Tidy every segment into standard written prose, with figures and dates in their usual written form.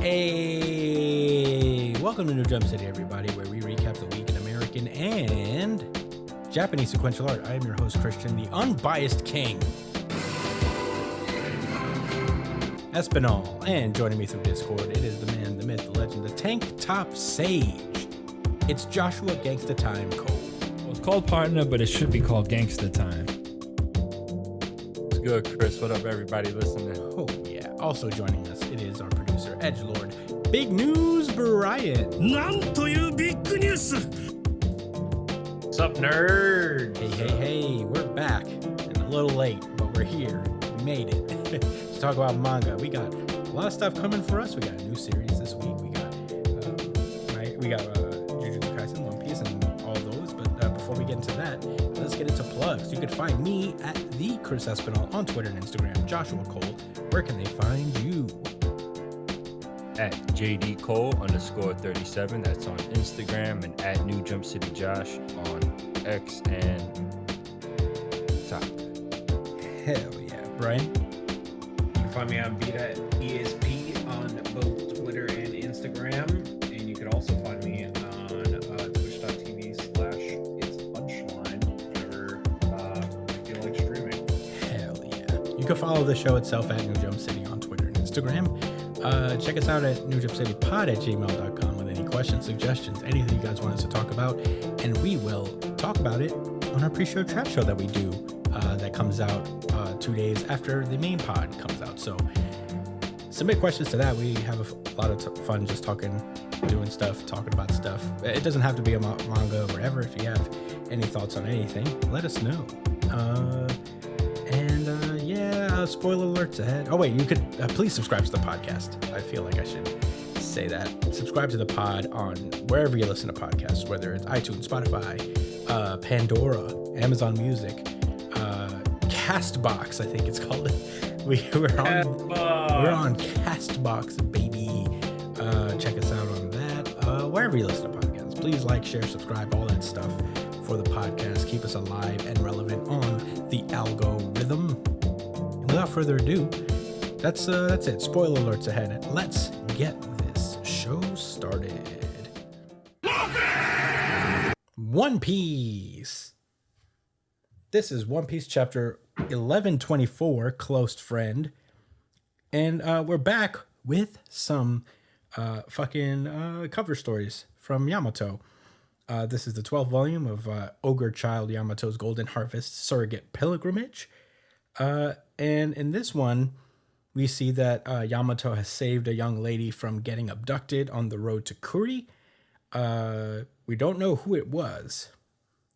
Hey, welcome to New Jump City, everybody, where we recap the week in American and Japanese sequential art. I am your host, Christian, the unbiased king, Espinal, and joining me through Discord, it is the man, the myth, the legend, the tank top sage. It's Joshua Gangsta Time Cole. Well, it's called Partner, but it should be called Gangsta Time. What's good, Chris? What up, everybody listening? Oh, yeah. Also joining us, it is our producer, Edgelord, Big News Brian. なんというビッグニュース What's up, nerds? Hey, we're back and a little late, but we're here. We made it. Let's talk about manga. We got a lot of stuff coming for us. We got a new series this week. We got Jujutsu Kaisen, One Piece, and all those. But before we get into that, let's get into plugs. You can find me at the Chris Espinal on Twitter and Instagram. Joshua Cole, where can they find you? At JD Cole_37. That's on Instagram, and at New Jump City Josh on X and TikTok. Hell yeah, Brian. You can find me on Beta ESP on both Twitter and Instagram. And you can also find me on twitch.tv/itspunchline whenever I feel like streaming. Hell yeah. You can follow the show itself at New Jump City on Twitter and Instagram. Check us out at newjumpcitypod@gmail.com with any questions, suggestions, anything you guys want us to talk about. And we will talk about it on our pre-show trap show that we do that comes out 2 days after the main pod comes out. So submit questions to that. We have a lot of fun just talking about stuff. It doesn't have to be a manga or whatever. If you have any thoughts on anything, let us know. Spoiler alerts ahead. Oh wait, you could please subscribe to the podcast. I feel like I should say that. Subscribe to the pod on wherever you listen to podcasts, whether it's iTunes, Spotify, Pandora, Amazon Music, Castbox, I think it's called. We're on Castbox, baby. Check us out on that. Wherever you listen to podcasts, please like, share, subscribe, all that stuff for the podcast. Keep us alive and relevant on the algorithm. And without further ado, that's it. Spoiler alerts ahead. Let's get this show started. One Piece. This is One Piece chapter 1124, Close Friend. And we're back with some cover stories from Yamato. This is the 12th volume of Ogre Child Yamato's Golden Harvest Surrogate Pilgrimage. And in this one, we see that Yamato has saved a young lady from getting abducted on the road to Kuri. We don't know who it was.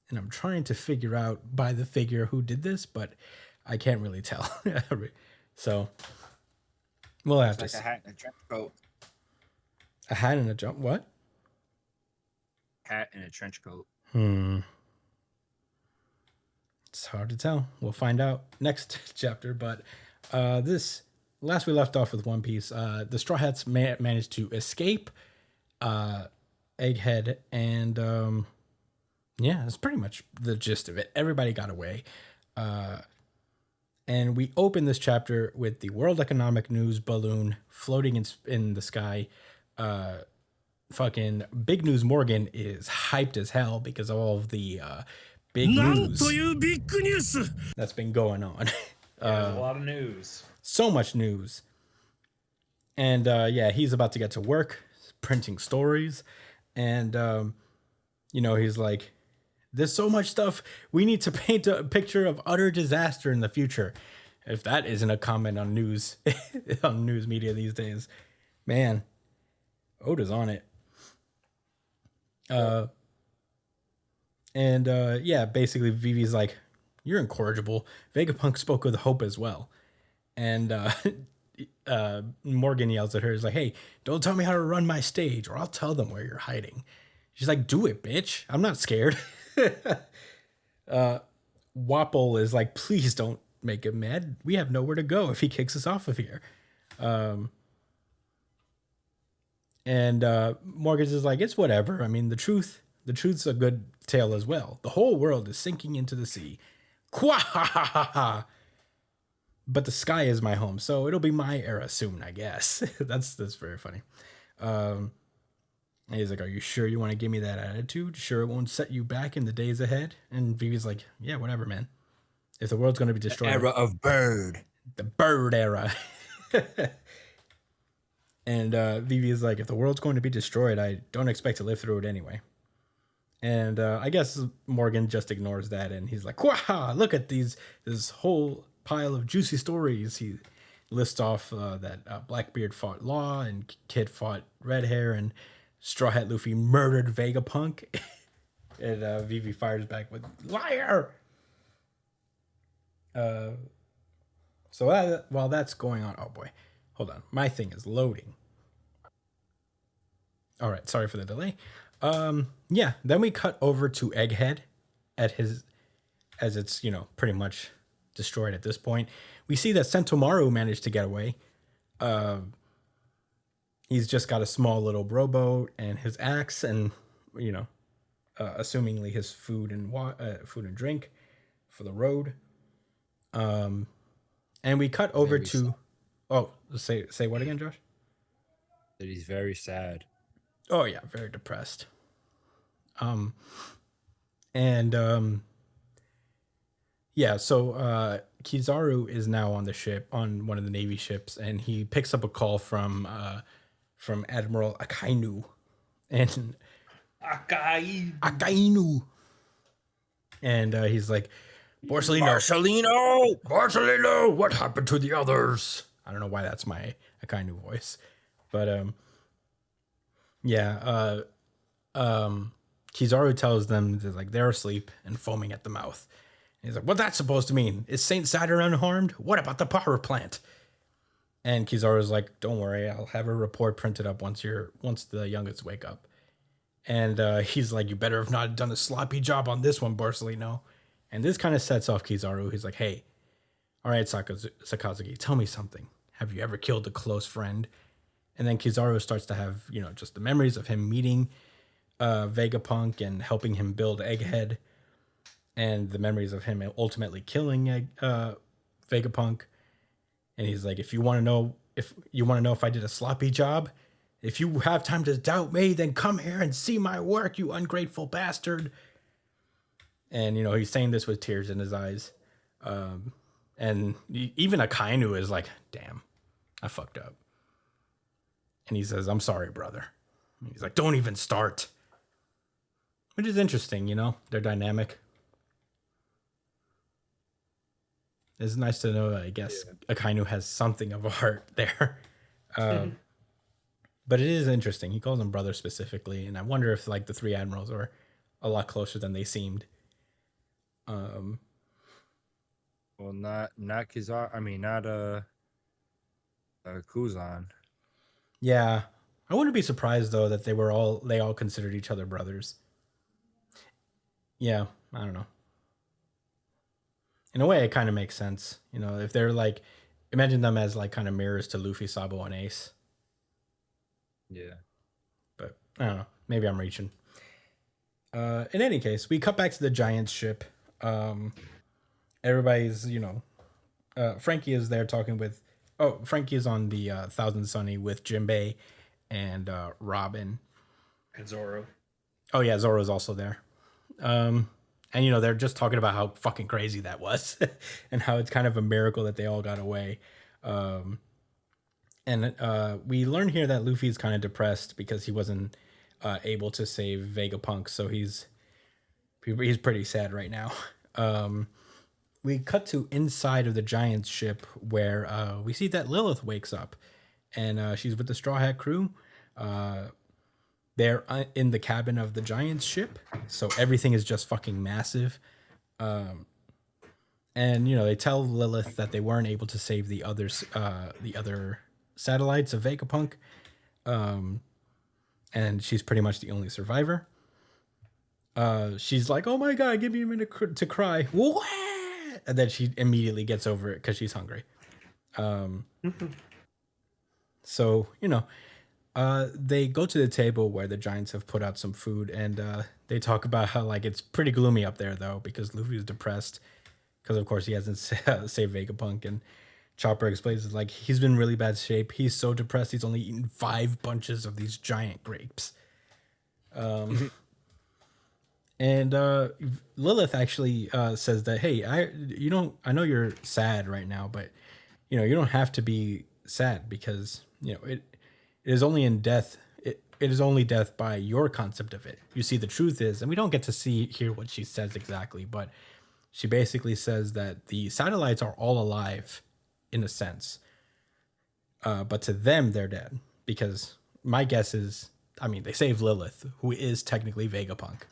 And I'm trying to figure out by the figure who did this, but I can't really tell. So we'll have to see. A hat and a trench coat. A hat and a jump. What? Hat and a trench coat. It's hard to tell. We'll find out next chapter. But last we left off with One Piece, the Straw Hats managed to escape Egghead, and that's pretty much the gist of it. Everybody got away. And we open this chapter with the World Economic News balloon floating in the sky. Fucking Big News Morgan is hyped as hell because of all of the big news that's been going on. A lot of news. So much news. And he's about to get to work printing stories. And, he's like, there's so much stuff. We need to paint a picture of utter disaster in the future. If that isn't a comment on news, on news media these days, man, Oda's on it. Basically Vivi's like, you're incorrigible. Vegapunk spoke with hope as well. And Morgan yells at her, he's like, hey, don't tell me how to run my stage or I'll tell them where you're hiding. She's like, do it, bitch. I'm not scared. Wapple is like, please don't make him mad. We have nowhere to go if he kicks us off of here. Morgan's is like, it's whatever. I mean, the truth's a good tale as well. The whole world is sinking into the sea. Quahahaha. but the sky is my home, so it'll be my era soon, I guess. That's very funny. And he's like, "Are you sure you want to give me that attitude? Sure it won't set you back in the days ahead?" And Vivi's like, "Yeah, whatever, man. If the world's going to be destroyed, Era of bird. the bird era." And Vivi is like, "If the world's going to be destroyed, I don't expect to live through it anyway." And I guess Morgan just ignores that, and he's like, "Wow, look at this whole pile of juicy stories." He lists off that Blackbeard fought Law, and Kid fought Red Hair, and Straw Hat Luffy murdered Vegapunk. And Vivi fires back with, "Liar!" So while that's going on, oh boy, hold on, my thing is loading. All right, sorry for the delay. Yeah, then we cut over to Egghead at his, as it's, pretty much destroyed at this point. We see that Sentomaru managed to get away. He's just got a small little rowboat and his axe and, assumingly his food and drink for the road. And we cut over to, say what again, Josh? That he's very sad. Oh yeah, very depressed. Yeah, so Kizaru is now on the ship, on one of the Navy ships, and he picks up a call from Admiral Akainu. And Akainu. And he's like, Marcelino, what happened to the others? I don't know why that's my Akainu voice. But yeah, Kizaru tells them that, they're asleep and foaming at the mouth. And he's like, "What's that supposed to mean? Is Saint Saturn unharmed? What about the power plant?" And Kizaru's like, "Don't worry, I'll have a report printed up once the youngest wake up." And he's like, "You better have not done a sloppy job on this one, Barcelino." And this kind of sets off Kizaru. He's like, "Hey, all right, Sakazuki, tell me something. Have you ever killed a close friend?" And then Kizaru starts to have, just the memories of him meeting Vegapunk and helping him build Egghead, and the memories of him ultimately killing Vegapunk. And he's like, if you want to know if I did a sloppy job, if you have time to doubt me, then come here and see my work, you ungrateful bastard. And, he's saying this with tears in his eyes. And even Akainu is like, "Damn, I fucked up." And he says, "I'm sorry, brother." And he's like, "Don't even start." Which is interesting, their dynamic. It's nice to know, I guess, Akainu has something of a heart there. But it is interesting. He calls him brother specifically. And I wonder if, the three admirals are a lot closer than they seemed. Well, not Kizaru. I mean, not Kuzan. Yeah. I wouldn't be surprised, though, that they all considered each other brothers. Yeah, I don't know. In a way, it kind of makes sense. If they're imagine them as kind of mirrors to Luffy, Sabo, and Ace. Yeah. But I don't know. Maybe I'm reaching. In any case, we cut back to the giant ship. Everybody's, Frankie is there talking with... Oh, Frankie is on the Thousand Sunny with Jinbei and Robin. And Zoro. Oh, yeah, Zoro's also there. And, they're just talking about how fucking crazy that was and how it's kind of a miracle that they all got away. And we learn here that Luffy's kind of depressed because he wasn't able to save Vegapunk. So he's pretty sad right now. We cut to inside of the giant's ship where we see that Lilith wakes up and she's with the Straw Hat crew. They're in the cabin of the giant's ship, so everything is just fucking massive. And they tell Lilith that they weren't able to save the other satellites of Vegapunk, and she's pretty much the only survivor. She's like, "Oh my god, give me a minute to cry," what? And then she immediately gets over it because she's hungry. So they go to the table where the giants have put out some food, and they talk about how it's pretty gloomy up there though because Luffy is depressed because of course he hasn't saved Vegapunk, and Chopper explains it's like he's been in really bad shape. He's so depressed he's only eaten 5 bunches of these giant grapes. And Lilith actually says that, hey, I know you're sad right now, but you don't have to be sad because it is only in death. It is only death by your concept of it. You see, the truth is, and we don't get to hear what she says exactly, but she basically says that the satellites are all alive, in a sense, but to them they're dead because my guess is, I mean, they saved Lilith, who is technically Vegapunk.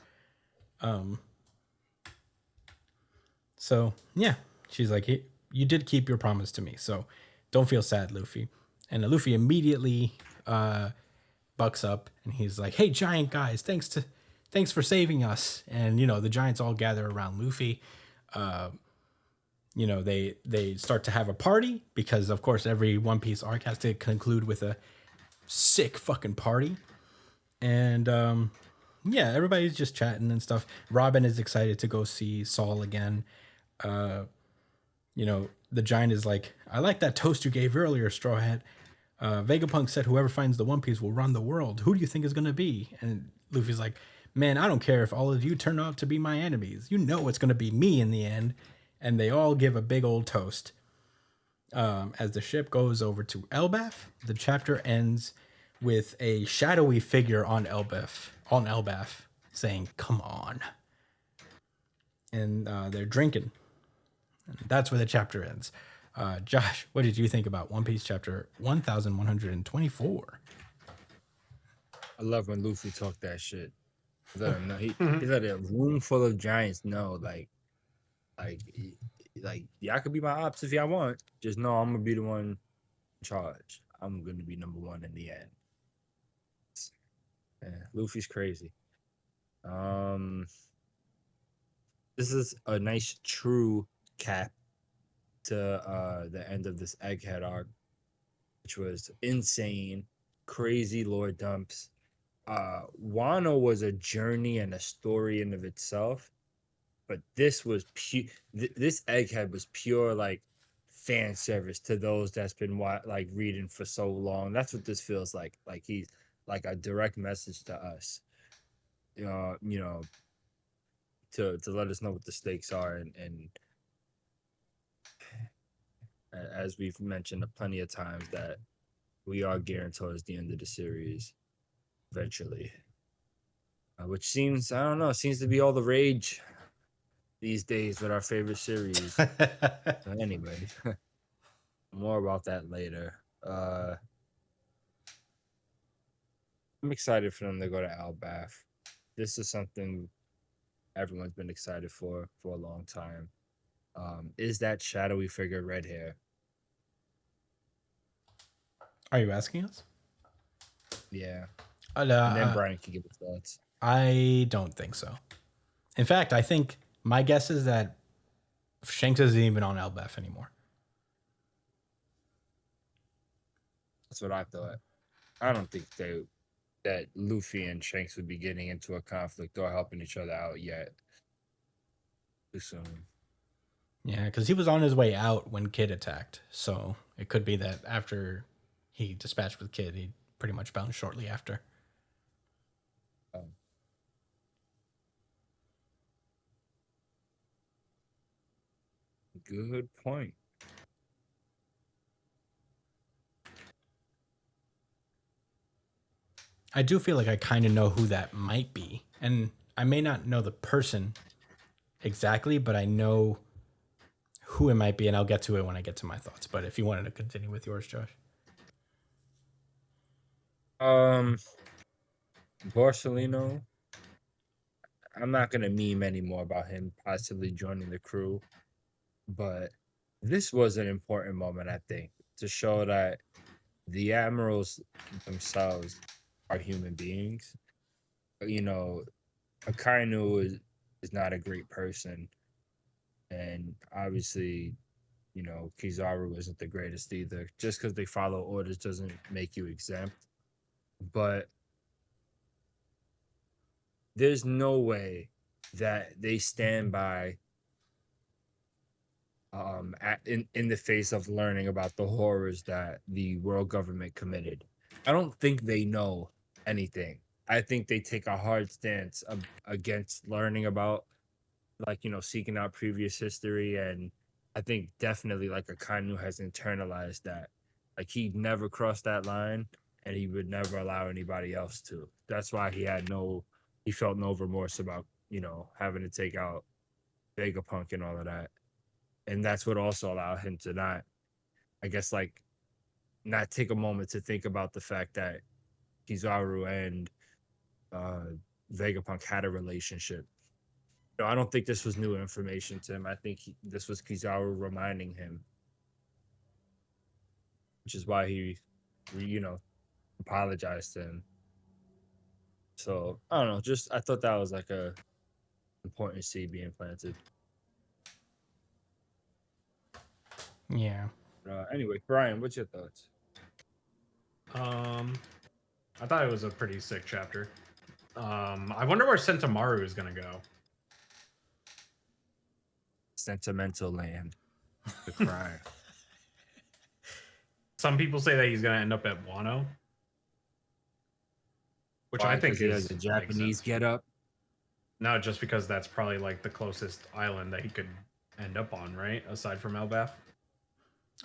So yeah, she's like, hey, you did keep your promise to me, so don't feel sad, Luffy. And Luffy immediately bucks up and he's like, hey, giant guys, thanks for saving us. And the giants all gather around Luffy. They start to have a party because of course every One Piece arc has to conclude with a sick fucking party. And yeah, everybody's just chatting and stuff. Robin is excited to go see Saul again. The giant is like, I like that toast you gave earlier, Straw Hat. Vegapunk said whoever finds the One Piece will run the world. Who do you think is going to be? And Luffy's like, man, I don't care if all of you turn out to be my enemies. You know it's going to be me in the end. And they all give a big old toast. As the ship goes over to Elbaf, the chapter ends with a shadowy figure on Elbaf saying, come on. And they're drinking. And that's where the chapter ends. Josh, what did you think about One Piece chapter 1124? I love when Luffy talked that shit. Let him know. He let a room full of giants know, like, y'all could be my ops if y'all want. Just know I'm gonna be the one in charge. I'm gonna be number one in the end. Yeah, Luffy's crazy. This is a nice true cap to the end of this Egghead arc, which was insane, crazy lore dumps. Wano was a journey and a story in of itself, but this was pure. This Egghead was pure like fan service to those that's been like reading for so long. That's what this feels like. Like he's like a direct message to us. To let us know what the stakes are, and as we've mentioned plenty of times that we are gearing towards the end of the series eventually, which seems, I don't know, seems to be all the rage these days with our favorite series. But anyway, more about that later. I'm excited for them to go to Albath. This is something everyone's been excited for a long time. Is that shadowy figure red hair? Are you asking us? Yeah. And then Brian can give his thoughts. I don't think so. In fact, I think my guess is that Shanks isn't even on Elbaf anymore. That's what I thought. I don't think that Luffy and Shanks would be getting into a conflict or helping each other out yet. Too soon. Yeah, because he was on his way out when Kid attacked. So it could be that after he dispatched with Kid, he pretty much bounced shortly after. Good point. I do feel like I kind of know who that might be. And I may not know the person exactly, but I know who it might be, and I'll get to it when I get to my thoughts. But if you wanted to continue with yours, Josh. Borsellino. I'm not gonna meme anymore about him possibly joining the crew, but this was an important moment, I think, to show that the admirals themselves are human beings. Akainu is not a great person, and obviously, Kizaru isn't the greatest either. Just because they follow orders doesn't make you exempt. But there's no way that they stand by in the face of learning about the horrors that the world government committed. I don't think they know anything. I think they take a hard stance against learning about, like, seeking out previous history. And I think definitely like Akanu has internalized that, like, he'd never cross that line and he would never allow anybody else to. That's why he felt no remorse about, having to take out Vegapunk and all of that. And that's what also allowed him to not, I guess, like, not take a moment to think about the fact that Kizaru and Vegapunk had a relationship. I don't think this was new information to him. I think this was Kizaru reminding him, which is why he, apologized to him. So I don't know. Just I thought that was like a important seed being planted. Yeah. Anyway, Brian, what's your thoughts? I thought it was a pretty sick chapter. I wonder where Sentamaru is gonna go. Sentimental land. The crime. Some people say that he's gonna end up at Wano, which Why? I think 'Cause he has is a Japanese get up. No, just because that's probably like the closest island that he could end up on, right? Aside from Elbaf.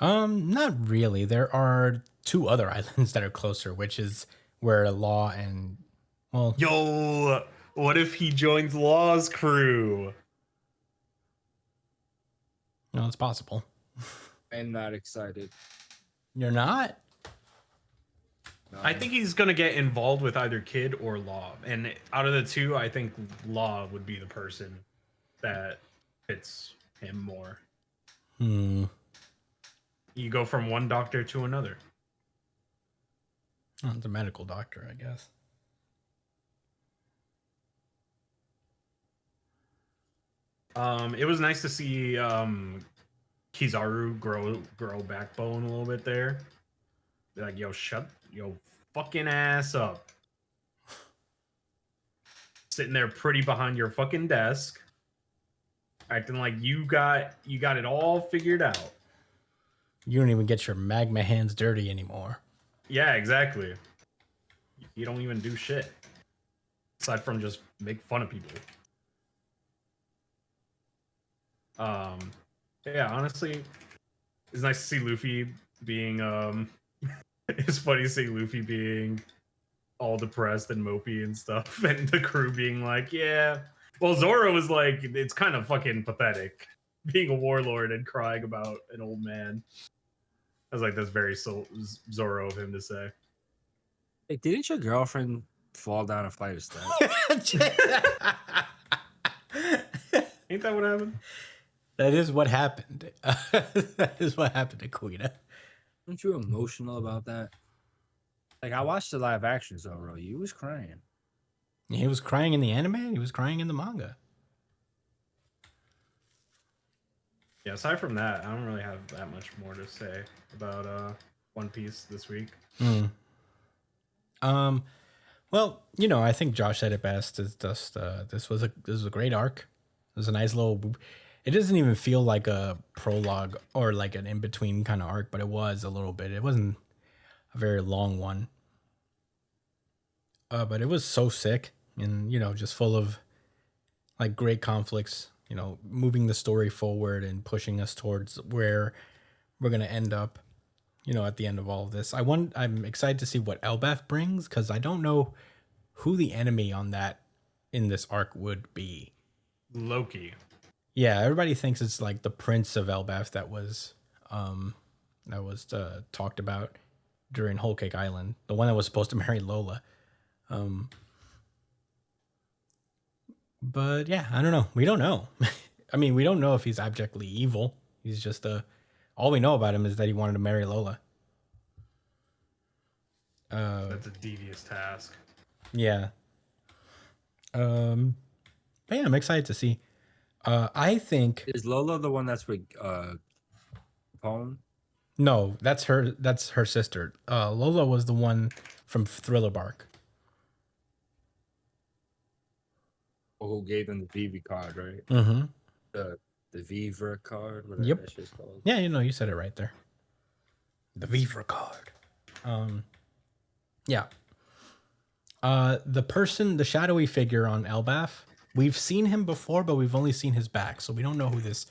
Not really. There are 2 other islands that are closer, which is where Law and Yo, what if he joins Law's crew? no, it's possible. I'm not excited. You're not? No. I think he's gonna get involved with either Kid or Law, and out of the 2, I think Law would be the person that fits him more. You go from one doctor to another. Oh, it's a medical doctor, I guess. It was nice to see Kizaru grow backbone a little bit there. Be like, yo, shut yo fucking ass up. Sitting there pretty behind your fucking desk, acting like you got it all figured out. You don't even get your magma hands dirty anymore. Yeah, exactly. You don't even do shit aside from just make fun of people. Yeah, honestly, it's nice to see Luffy being it's funny to see Luffy being all depressed and mopey and stuff, and the crew being like, yeah. Well, Zoro was like, it's kind of fucking pathetic being a warlord and crying about an old man. I was like, that's very Zoro of him to say. Hey, didn't your girlfriend fall down a flight of steps? Ain't that what happened? That is what happened. That is what happened to Kuina. Aren't you emotional about that? Like, I watched the live action Zoro. You was crying. He was crying in the anime. He was crying in the manga. Yeah, aside from that, I don't really have that much more to say about One Piece this week. Well, I think Josh said it best. It's just this was a great arc. It was a nice little. It doesn't even feel like a prologue or like an in between kind of arc, but it was a little bit. It wasn't a very long one, but it was so sick and just full of like great conflicts. Moving the story forward and pushing us towards where we're gonna end up. At the end of all of this, I'm excited to see what Elbaf brings because I don't know who the enemy in this arc would be. Loki. Yeah, everybody thinks it's like the Prince of Elbaf that was talked about during Whole Cake Island, the one that was supposed to marry Lola. But yeah, I don't know. We don't know. I mean, we don't know if he's abjectly evil. He's just all we know about him is that he wanted to marry Lola. That's a devious task. Yeah. But yeah, I'm excited to see. I think Is Lola the one that's with Capone? no, that's her sister. Lola was the one from Thriller Bark. Or who gave them the PV card, right? Mm-hmm. The The Vivre card, whatever Yep. that shit's called. Yeah, you said it right there. The Vivre card. Yeah. The shadowy figure on Elbaf, we've seen him before, but we've only seen his back, so we don't know who this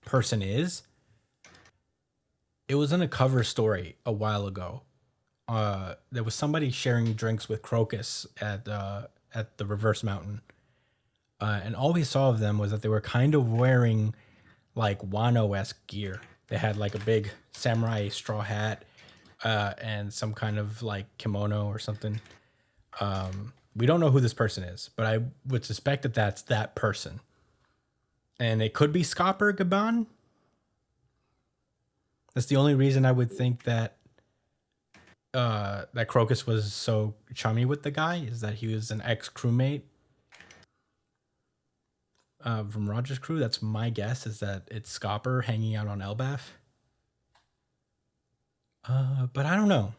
person is. It was in a cover story a while ago. There was somebody sharing drinks with Crocus at the Reverse Mountain. And all we saw of them was that they were kind of wearing like Wano-esque gear. They had like a big samurai straw hat and some kind of like kimono or something. We don't know who this person is, but I would suspect that that's that person. And it could be Scopper Gaban. That's the only reason I would think that that Crocus was so chummy with the guy, is that he was an ex-crewmate from Roger's crew. That's my guess, is that it's Scopper hanging out on Elbaf. But I don't know.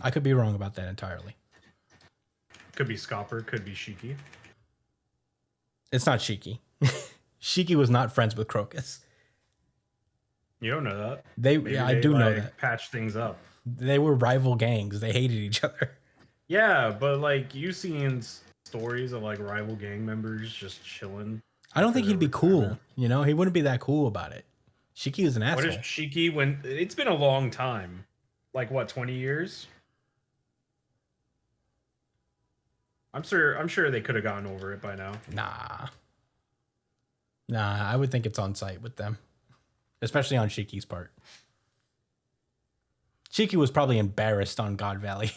I could be wrong about that entirely. Could be Scopper, could be Shiki. It's not Shiki. Shiki was not friends with Crocus. You don't know that. Yeah, I do know that. Patch things up. They were rival gangs. They hated each other. Yeah, but like you've seen stories of like rival gang members just chilling. I don't think he'd be cool. retirement. He wouldn't be that cool about it. Shiki is an What asshole. is Shiki when it's been a long time? Like what, 20 years? I'm sure they could have gotten over it by now. Nah, I would think it's on site with them, especially on Shiki's part. Shiki was probably embarrassed on God Valley.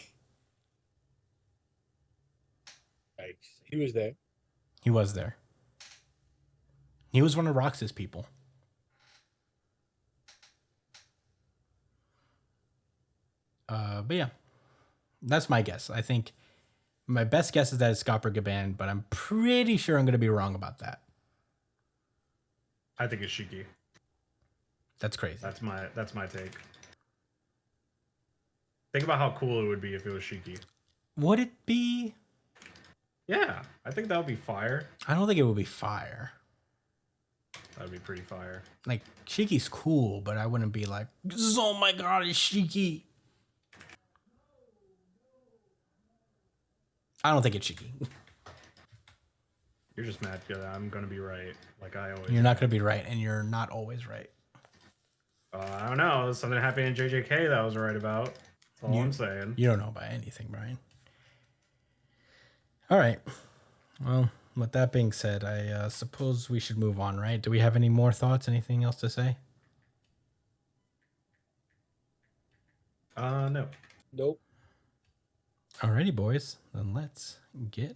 Like, he was there. He was there. He was one of Rox's people. But yeah, that's my guess. I think my best guess is that it's Scopper Gaban, but I'm pretty sure I'm going to be wrong about that. I think it's Shiki. That's crazy. That's my take. Think about how cool it would be if it was Shiki. Would it be? Yeah, I think that would be fire. I don't think it would be fire. That would be pretty fire. Like, Shiki's cool, but I wouldn't be like, oh my god, it's Shiki. I don't think it's Shiki. You're just mad because I'm gonna be right, like I always. You're not going to be right, and you're not always right. I don't know. Something happened in JJK that I was right about. That's all I'm saying. You don't know about anything, Brian. All right. Well, with that being said, I suppose we should move on, right? Do we have any more thoughts? Anything else to say? No. Nope. Alrighty, boys. Then let's get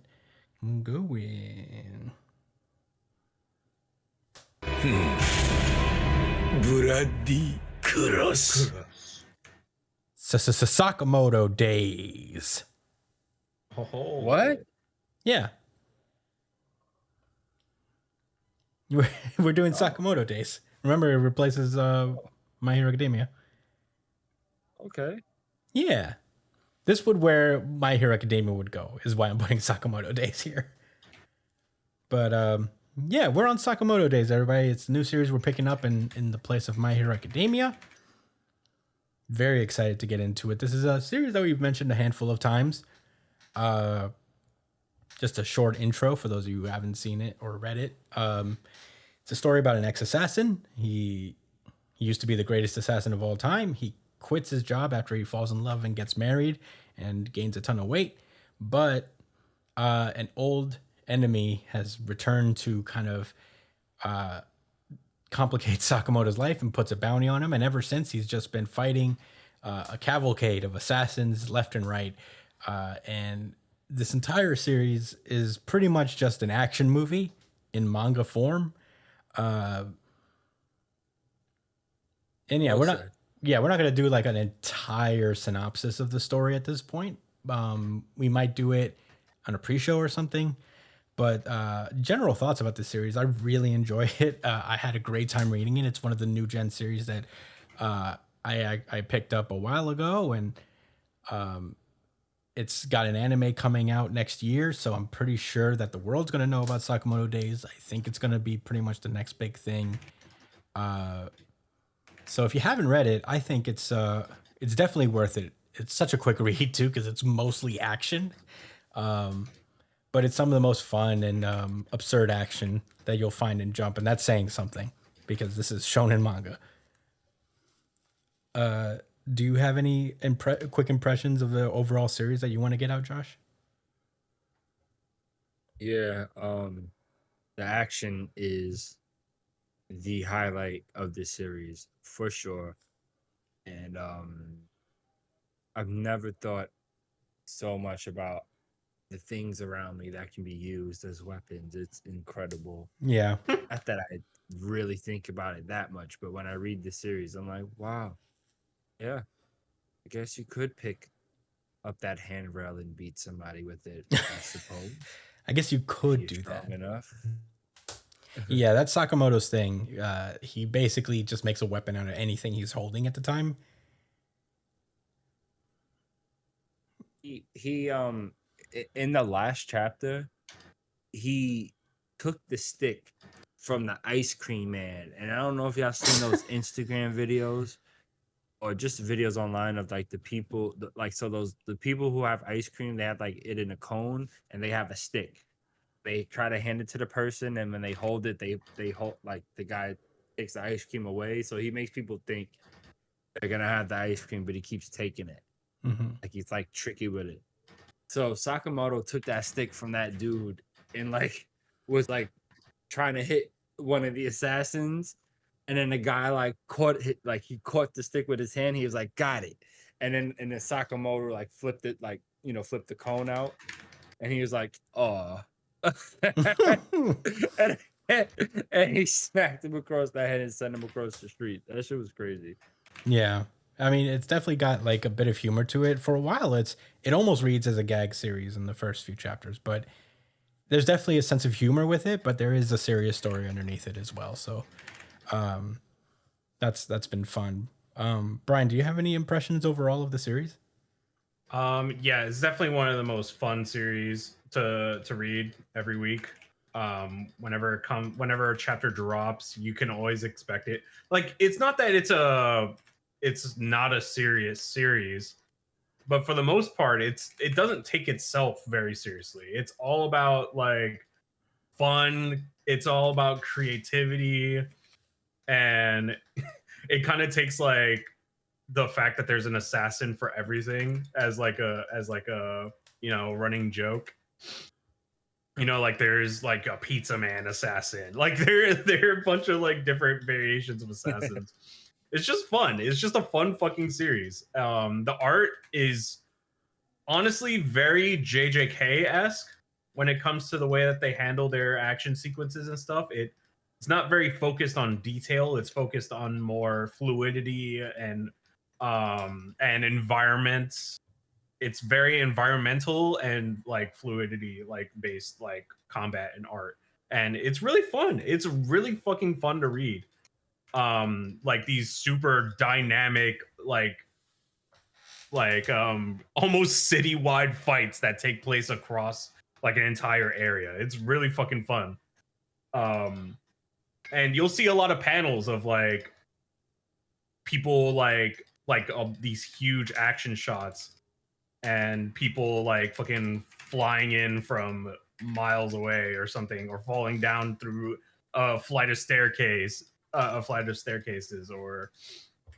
going. ブラッディクロス Sakamoto Days. Oh, What? Yeah. We're doing Sakamoto Days. Remember, it replaces My Hero Academia. Okay. Yeah. This would where My Hero Academia would go, is why I'm putting Sakamoto Days here. But yeah, we're on Sakamoto Days, everybody. It's a new series we're picking up in the place of My Hero Academia. Very excited to get into it. This is a series that we've mentioned a handful of times. Just a short intro for those of you who haven't seen it or read it. It's a story about an ex-assassin. He used to be the greatest assassin of all time. He quits his job after he falls in love and gets married and gains a ton of weight. But an old enemy has returned to kind of complicate Sakamoto's life and puts a bounty on him. And ever since, he's just been fighting a cavalcade of assassins left and right. And this entire series is pretty much just an action movie in manga form. And yeah, we're not going to do like an entire synopsis of the story at this point. We might do it on a pre-show or something. But general thoughts about this series, I really enjoy it. I had a great time reading it. It's one of the new gen series that I picked up a while ago, and it's got an anime coming out next year. So I'm pretty sure that the world's going to know about Sakamoto Days. I think it's going to be pretty much the next big thing So if you haven't read it, I think it's definitely worth it. It's such a quick read too because it's mostly action, but it's some of the most fun and absurd action that you'll find in Jump, and that's saying something because this is shonen manga. Do you have any quick impressions of the overall series that you want to get out, Josh? Yeah, the action is the highlight of the series for sure. And I've never thought so much about the things around me that can be used as weapons. It's incredible. Yeah. Not that I really think about it that much, but when I read the series, I'm like, wow, yeah, I guess you could pick up that handrail and beat somebody with it, I suppose. I guess you If could you're do strong that. enough. Yeah, that's Sakamoto's thing. He basically just makes a weapon out of anything he's holding at the time. He in the last chapter, he took the stick from the ice cream man, and I don't know if y'all seen those Instagram videos or just videos online of like the people like so those the people who have ice cream, they have like it in a cone and they have a stick. They try to hand it to the person, and when they hold it, they hold like the guy takes the ice cream away, so he makes people think they're gonna have the ice cream, but he keeps taking it. Mm-hmm. Like he's like tricky with it. So Sakamoto took that stick from that dude and like was like trying to hit one of the assassins, and then the guy like he caught the stick with his hand. He was like, got it. And then Sakamoto like flipped it, like, you know, flipped the cone out, and he was like, oh. and, and he smacked him across the head and sent him across the street. That shit was crazy. Yeah. I mean, it's definitely got like a bit of humor to it. For a while, it almost reads as a gag series in the first few chapters, but there's definitely a sense of humor with it, but there is a serious story underneath it as well. So that's been fun. Brian, do you have any impressions overall of the series? Yeah, it's definitely one of the most fun series to read every week. Whenever a chapter drops, you can always expect it. Like, it's not that it's not a serious series, but for the most part, it doesn't take itself very seriously. It's all about like fun. It's all about creativity, and it kind of takes like the fact that there's an assassin for everything as like a running joke. You know, like there's like a pizza man assassin. Like there are a bunch of like different variations of assassins. It's just fun. It's just a fun fucking series. The art is honestly very JJK-esque when it comes to the way that they handle their action sequences and stuff. It's not very focused on detail. It's focused on more fluidity and environments. It's very environmental and like fluidity, like based like combat and art. And it's really fun. It's really fucking fun to read. Like these super dynamic, like almost citywide fights that take place across like an entire area. It's really fucking fun. And you'll see a lot of panels of like people like these huge action shots and people like fucking flying in from miles away or something, or falling down through a flight of staircases, or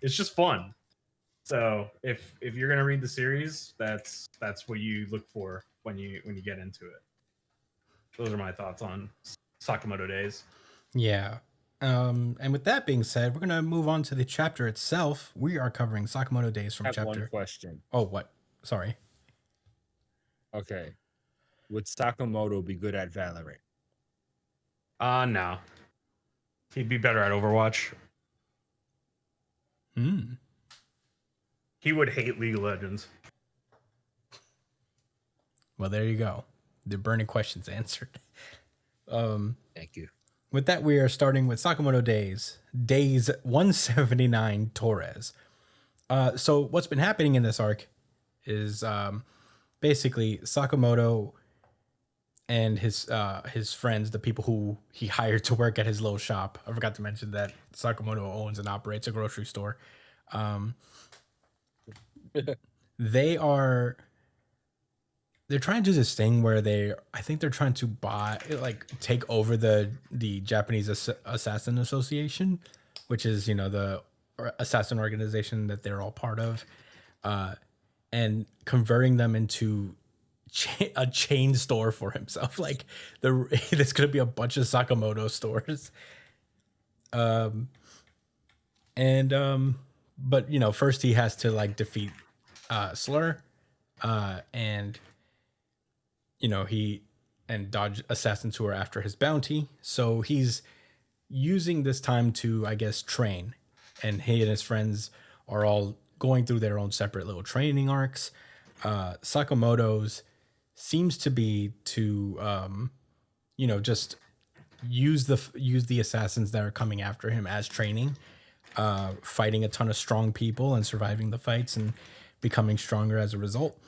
it's just fun. So if you're gonna read the series, that's what you look for when you get into it. Those are my thoughts on Sakamoto Days. Yeah. And with that being said, we're gonna move on to the chapter itself. We are covering Sakamoto Days from I have chapter. one question. Oh, what? Sorry. Okay. Would Sakamoto be good at Valorant? No. He'd be better at Overwatch. He would hate League of Legends. Well, there you go. The burning questions answered. Thank you. With that, we are starting with Sakamoto Days, Days 179 Torres. So what's been happening in this arc is basically Sakamoto and his friends, the people who he hired to work at his little shop. I forgot to mention that Sakamoto owns and operates a grocery store. They are they're trying to do this thing where I think they're trying to take over the Japanese Assassin Association, which is the assassin organization that they're all part of, and converting them into a chain store for himself. Like there's gonna be a bunch of Sakamoto stores. But first he has to defeat Slur, and he and dodge assassins who are after his bounty. So he's using this time to, I guess, train, and he and his friends are all going through their own separate little training arcs. Sakamoto's seems to be to just use the assassins that are coming after him as training, fighting a ton of strong people and surviving the fights and becoming stronger as a result.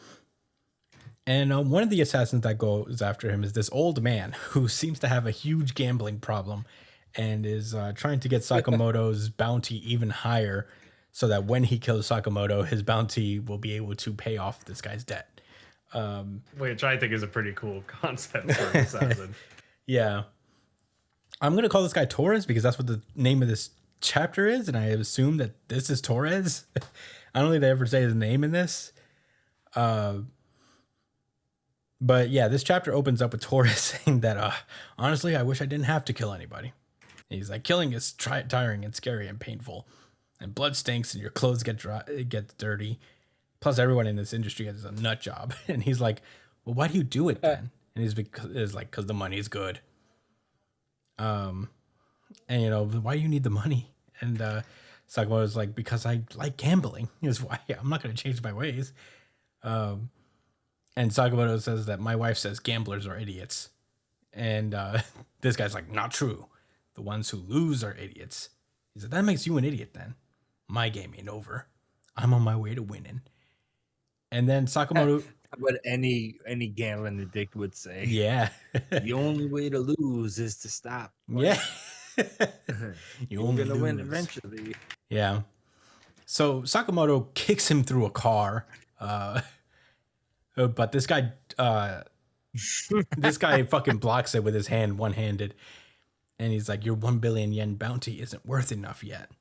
And one of the assassins that goes after him is this old man who seems to have a huge gambling problem and is trying to get Sakamoto's bounty even higher so that when he kills Sakamoto, his bounty will be able to pay off this guy's debt. Which I think is a pretty cool concept for an assassin. Yeah. I'm going to call this guy Torres because that's what the name of this chapter is, and I assume that this is Torres. I don't think they ever say his name in this. But yeah, this chapter opens up with Torres saying that, honestly, I wish I didn't have to kill anybody. And he's like, killing is tiring and scary and painful, and blood stinks and your clothes get dirty. Plus, everyone in this industry has a nut job. And he's like, well, why do you do it then? And he's because the money's good. And why do you need the money? And Sakamoto's like, because I like gambling. Is why. I'm not going to change my ways. And Sakamoto says that my wife says gamblers are idiots. And this guy's like, not true. The ones who lose are idiots. He said, that makes you an idiot then. My game ain't over. I'm on my way to winning. And then Sakamoto... What any gambling addict would say. Yeah. The only way to lose is to stop. Yeah. You're going to win eventually. Yeah. So Sakamoto kicks him through a car. But this guy fucking blocks it with his hand, one-handed. And he's like, your 1 billion yen bounty isn't worth enough yet.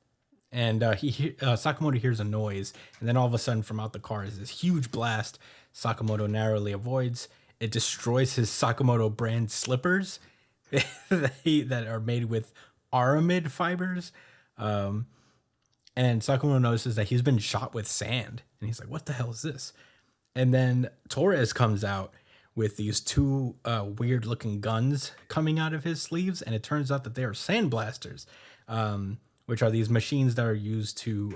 And Sakamoto hears a noise, and then all of a sudden from out the car is this huge blast. Sakamoto narrowly avoids. It destroys his Sakamoto brand slippers that are made with aramid fibers. And Sakamoto notices that he's been shot with sand, and he's like, what the hell is this? And then Torres comes out with these two weird looking guns coming out of his sleeves, and it turns out that they are sandblasters, which are these machines that are used to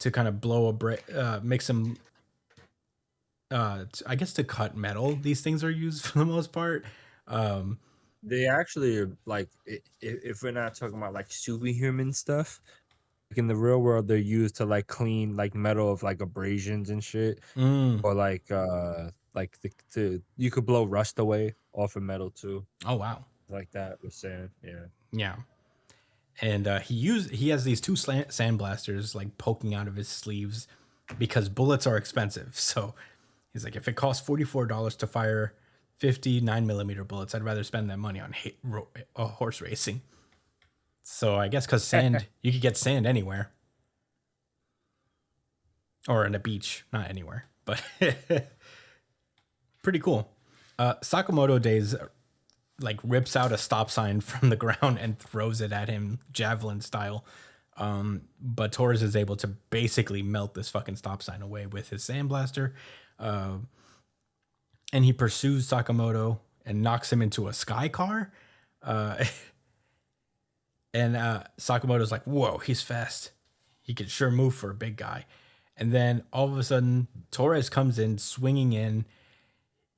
kind of blow mix them, I guess to cut metal. These things are used for the most part. They actually are like, if we're not talking about like superhuman stuff, like in the real world, they're used to like clean like metal of like abrasions and shit, or like you could blow rust away off of metal too. Oh wow, like that with sand. Yeah. And he has these two sandblasters like poking out of his sleeves because bullets are expensive. So he's like, if it costs $44 to fire 50 9mm bullets, I'd rather spend that money on horse racing. So I guess because sand, you could get sand anywhere. Or on a beach, not anywhere, but pretty cool. Sakamoto Days like rips out a stop sign from the ground and throws it at him javelin style. But Torres is able to basically melt this fucking stop sign away with his sandblaster. And he pursues Sakamoto and knocks him into a sky car. And Sakamoto's like, whoa, he's fast. He can sure move for a big guy. And then all of a sudden, Torres comes in, swinging in.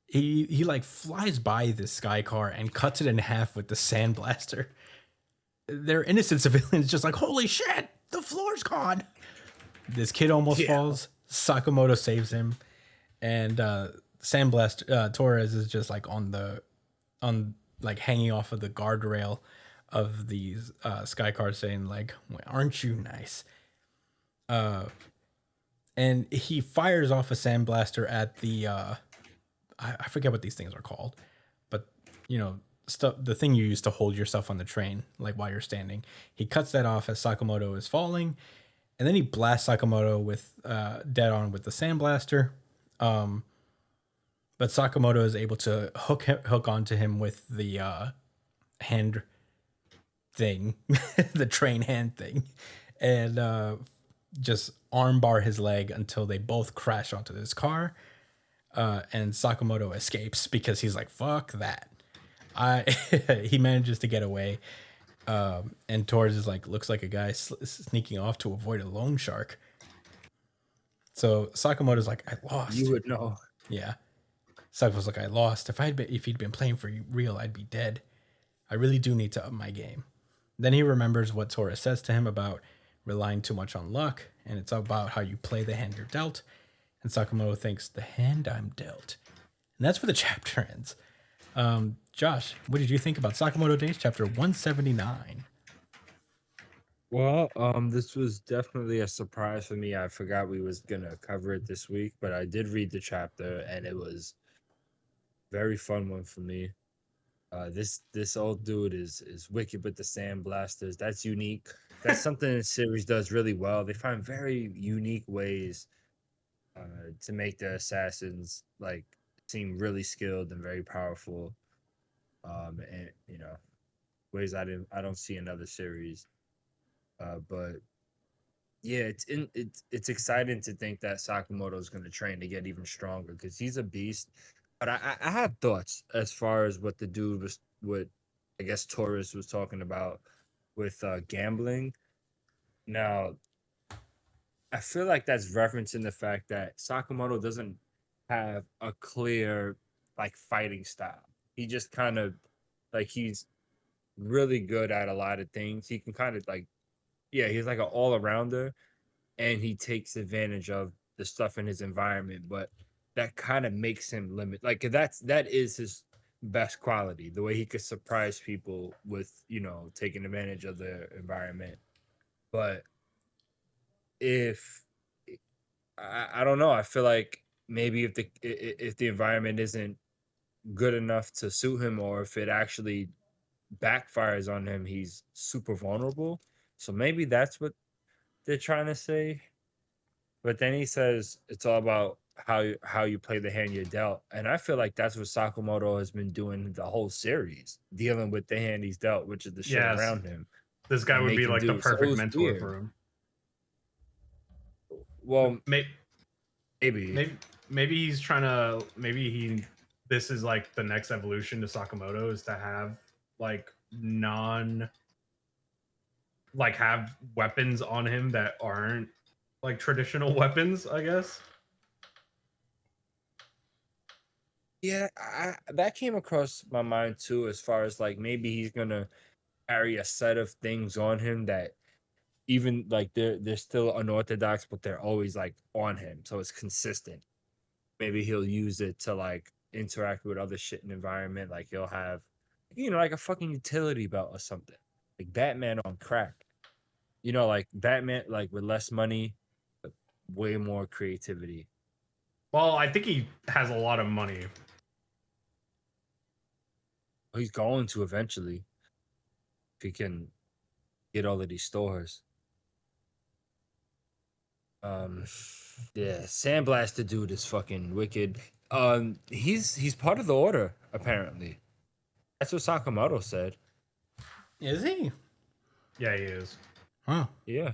He like flies by this sky car and cuts it in half with the sandblaster. They're innocent civilians just like, holy shit, the floor's gone. This kid almost falls. Sakamoto saves him. And Sandblast Torres is just like on like hanging off of the guardrail of these sky cars saying like, aren't you nice? And he fires off a sandblaster at the I forget what these things are called, but you know, stuff, the thing you use to hold yourself on the train, like while you're standing. He cuts that off as Sakamoto is falling, and then he blasts Sakamoto with dead on with the sandblaster. But Sakamoto is able to hook onto him with the hand thing, the train hand thing, and just armbar his leg until they both crash onto this car. And Sakamoto escapes because he's like, "Fuck that." He manages to get away, and Torres is like, looks like a guy sneaking off to avoid a loan shark. So Sakamoto's like, "I lost." You would know. Yeah. Sakamoto's like, "I lost. If he'd been playing for real, I'd be dead. I really do need to up my game." Then he remembers what Torres says to him about relying too much on luck, and it's about how you play the hand you're dealt. And Sakamoto thinks, the hand I'm dealt. And that's where the chapter ends. Josh, what did you think about Sakamoto Days, chapter 179? Well, this was definitely a surprise for me. I forgot we was gonna cover it this week, but I did read the chapter, and it was a very fun one for me. This old dude is wicked with the sandblasters. That's unique. That's something the series does really well. They find very unique ways to make the assassins like seem really skilled and very powerful. And you know, ways I don't see in other series. But yeah, it's exciting to think that Sakamoto is going to train to get even stronger because he's a beast. But I have thoughts as far as what the dude was, what I guess Torres was talking about with gambling. Now, I feel like that's referencing the fact that Sakamoto doesn't have a clear like fighting style. He just kind of like he's really good at a lot of things. He can kind of like yeah, he's like an all arounder and he takes advantage of the stuff in his environment, but that kind of makes him limit like that is his best quality, the way he could surprise people with, you know, taking advantage of their environment. But if I don't know, I feel like maybe if the environment isn't good enough to suit him or if it actually backfires on him, he's super vulnerable. So maybe that's what they're trying to say. But then he says it's all about how you play the hand you're dealt. And I feel like that's what Sakamoto has been doing the whole series, dealing with the hand he's dealt, which is the shit Yes, around him. this guy And would be making like the do. So it perfect was mentor weird. for him. Well, Maybe, maybe. maybe he's trying to. Maybe he. This is like the next evolution to Sakamoto is to have like have weapons on him that aren't like traditional weapons, I guess. Yeah, that came across my mind too, as far as like maybe he's gonna carry a set of things on him that even like they're still unorthodox, but they're always like on him, so it's consistent. Maybe he'll use it to like interact with other shit in the environment. Like he'll have, you know, like a fucking utility belt or something, like Batman on crack. You know, like Batman, like with less money, but way more creativity. Well, I think he has a lot of money. He's going to eventually, if he can get all of these stores. Yeah, Sandblaster dude is fucking wicked. He's part of the order apparently. That's what Sakamoto said. Is he? Yeah, he is. Huh. Yeah,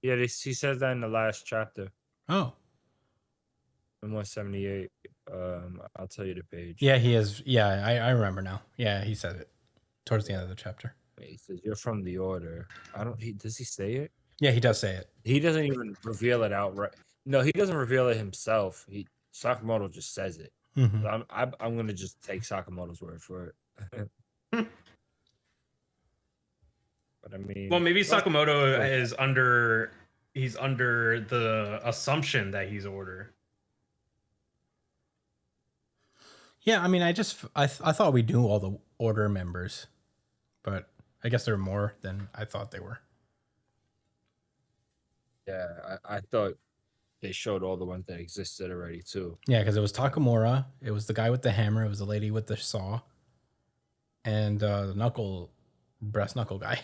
yeah. He says that in the last chapter, Oh. in 178. I'll tell you the page. Yeah, he is. Yeah, I remember now. Yeah, he said it towards the end of the chapter. He says you're from the order. I don't. Does he say it? Yeah, he does say it. He doesn't even reveal it outright. No, he doesn't reveal it himself. Sakamoto just says it. Mm-hmm. So I'm gonna just take Sakamoto's word for it. But I mean, Well, maybe Sakamoto is under. He's under the assumption that he's order. Yeah, I mean, I thought we knew all the order members, but I guess there are more than I thought they were. Yeah, I thought they showed all the ones that existed already too. Yeah, because it was Takamura, it was the guy with the hammer, it was the lady with the saw, and the brass knuckle guy.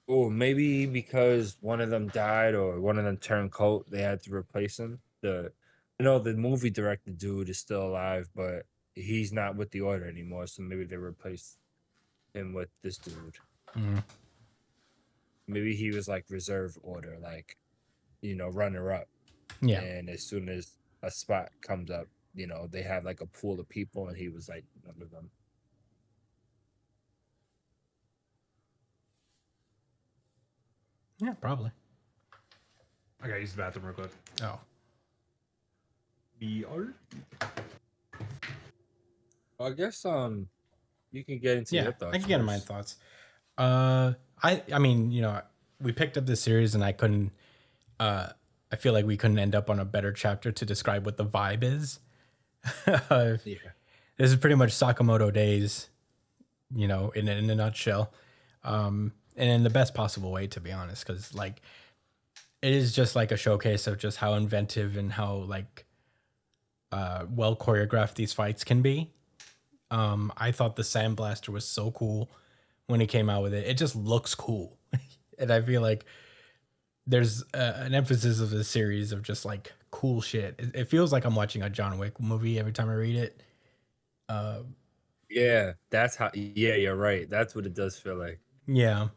Oh, maybe because one of them died or one of them turned coat, they had to replace him. The movie director dude is still alive, but he's not with the order anymore. So maybe they replaced him with this dude. Mm. Maybe he was like reserve order, like runner up. Yeah, And as soon as a spot comes up, they have like a pool of people, and he was like one of them. yeah, probably. I gotta use the bathroom real quick. Oh, BR? I guess you can get into yeah, your thoughts. I can get into my thoughts. I mean, we picked up this series, and I couldn't. I feel like we couldn't end up on a better chapter to describe what the vibe is. Yeah. This is pretty much Sakamoto days, in a nutshell, and in the best possible way, to be honest, because like it is just like a showcase of just how inventive and how like well choreographed these fights can be. I thought the Sandblaster was so cool when he came out with it. It just looks cool, and I feel like there's an emphasis of the series of just like cool shit. It feels like I'm watching a John Wick movie every time I read it. Yeah, that's how. Yeah, you're right. That's what it does feel like. Yeah.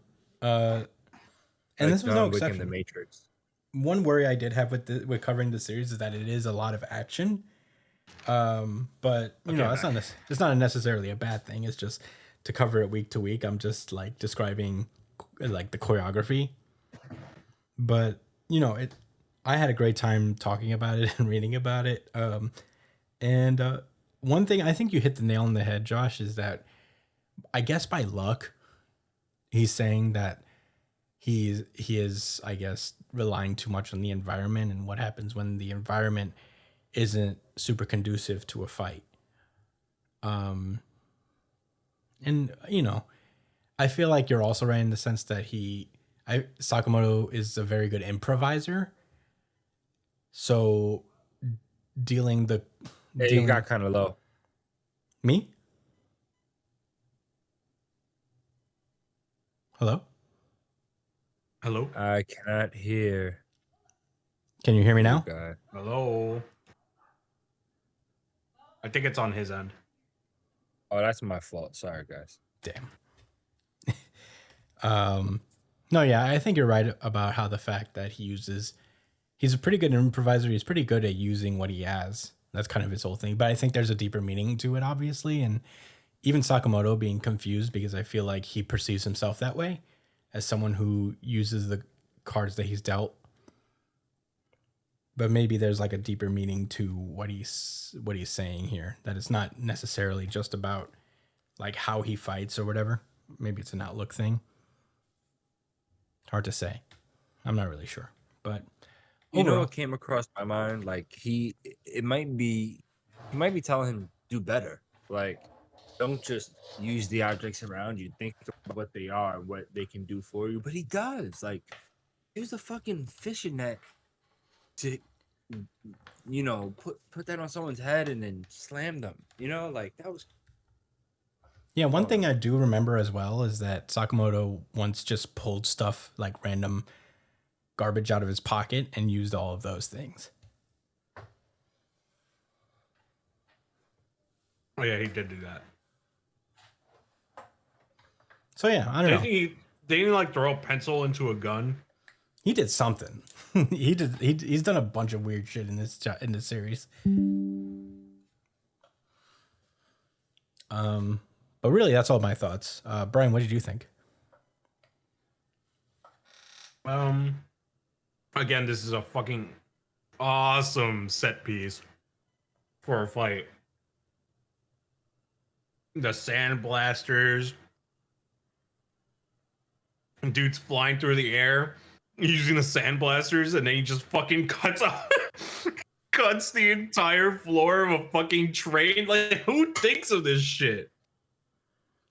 And Like this was no John Wick in the exception. Matrix. One worry I did have with covering the series is that it is a lot of action. But it's not necessarily a bad thing. It's just to cover it week to week. I'm just like describing like the choreography. But I had a great time talking about it and reading about it. And one thing I think you hit the nail on the head, Josh, is that I guess by luck, he's saying that he is, I guess, relying too much on the environment and what happens when the environment isn't super conducive to a fight. And I feel like you're also right in the sense that Sakamoto is a very good improviser. So You got kind of low. Me? Hello? Hello? I cannot hear. Can you hear me you now? guy. Hello? I think it's on his end. Oh, that's my fault. Sorry, guys. Damn. No, yeah, I think you're right about how the fact that he's a pretty good improviser. He's pretty good at using what he has. That's kind of his whole thing. But I think there's a deeper meaning to it, obviously. And even Sakamoto being confused because I feel like he perceives himself that way as someone who uses the cards that he's dealt. But maybe there's like a deeper meaning to what he's saying here. That it's not necessarily just about like how he fights or whatever. Maybe it's an outlook thing. Hard to say. I'm not really sure. But You know overall, what came across my mind? Like he might be telling him do better. Like don't just use the objects around you. Think of what they are, what they can do for you. But he does. Like use a fucking fishing net to put that on someone's head and then slam them. Like that was. yeah, one thing I do remember as well is that Sakamoto once just pulled stuff like random garbage out of his pocket and used all of those things. Oh yeah, he did do that. So yeah, I don't know. Didn't he like throw a pencil into a gun? He did something. He's done a bunch of weird shit in this series. But really, that's all my thoughts. Brian, what did you think? Again, this is a fucking awesome set piece for a fight. The sandblasters. Dude's flying through the air using the sandblasters, and then he just fucking cuts off cuts the entire floor of a fucking train. Like, who thinks of this shit?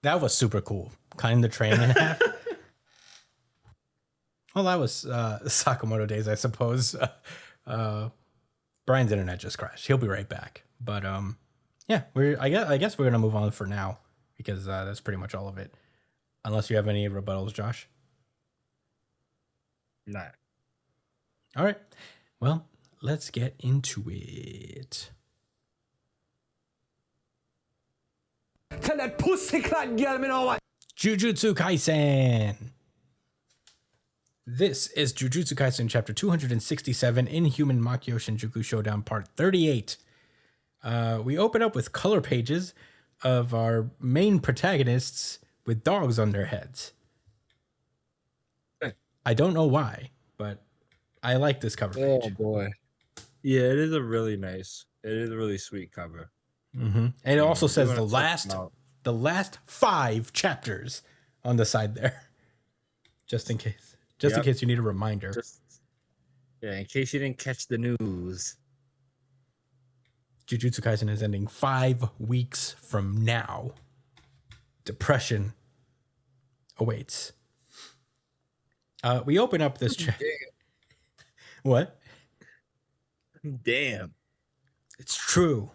That was super cool. Cutting the train in half. Well, that was Sakamoto days, I suppose. Brian's internet just crashed. He'll be right back. But yeah, I guess we're gonna move on for now because that's pretty much all of it. Unless you have any rebuttals, Josh. Nah. All right. Well, let's get into it. Tell that pussycat girl me know what. Jujutsu Kaisen. This is Jujutsu Kaisen chapter 267, Inhuman Makyo Shinjuku Showdown part 38. We open up with color pages of our main protagonists with dogs on their heads. I don't know why, but I like this cover page. Oh boy. Yeah, it is a really sweet cover. Mm-hmm. And it also says You the wanna check them last 5 chapters on the side there, just in case. In case you need a reminder. In case you didn't catch the news. Jujutsu Kaisen is ending 5 weeks from now. Depression awaits. We open up this What? Damn. It's true.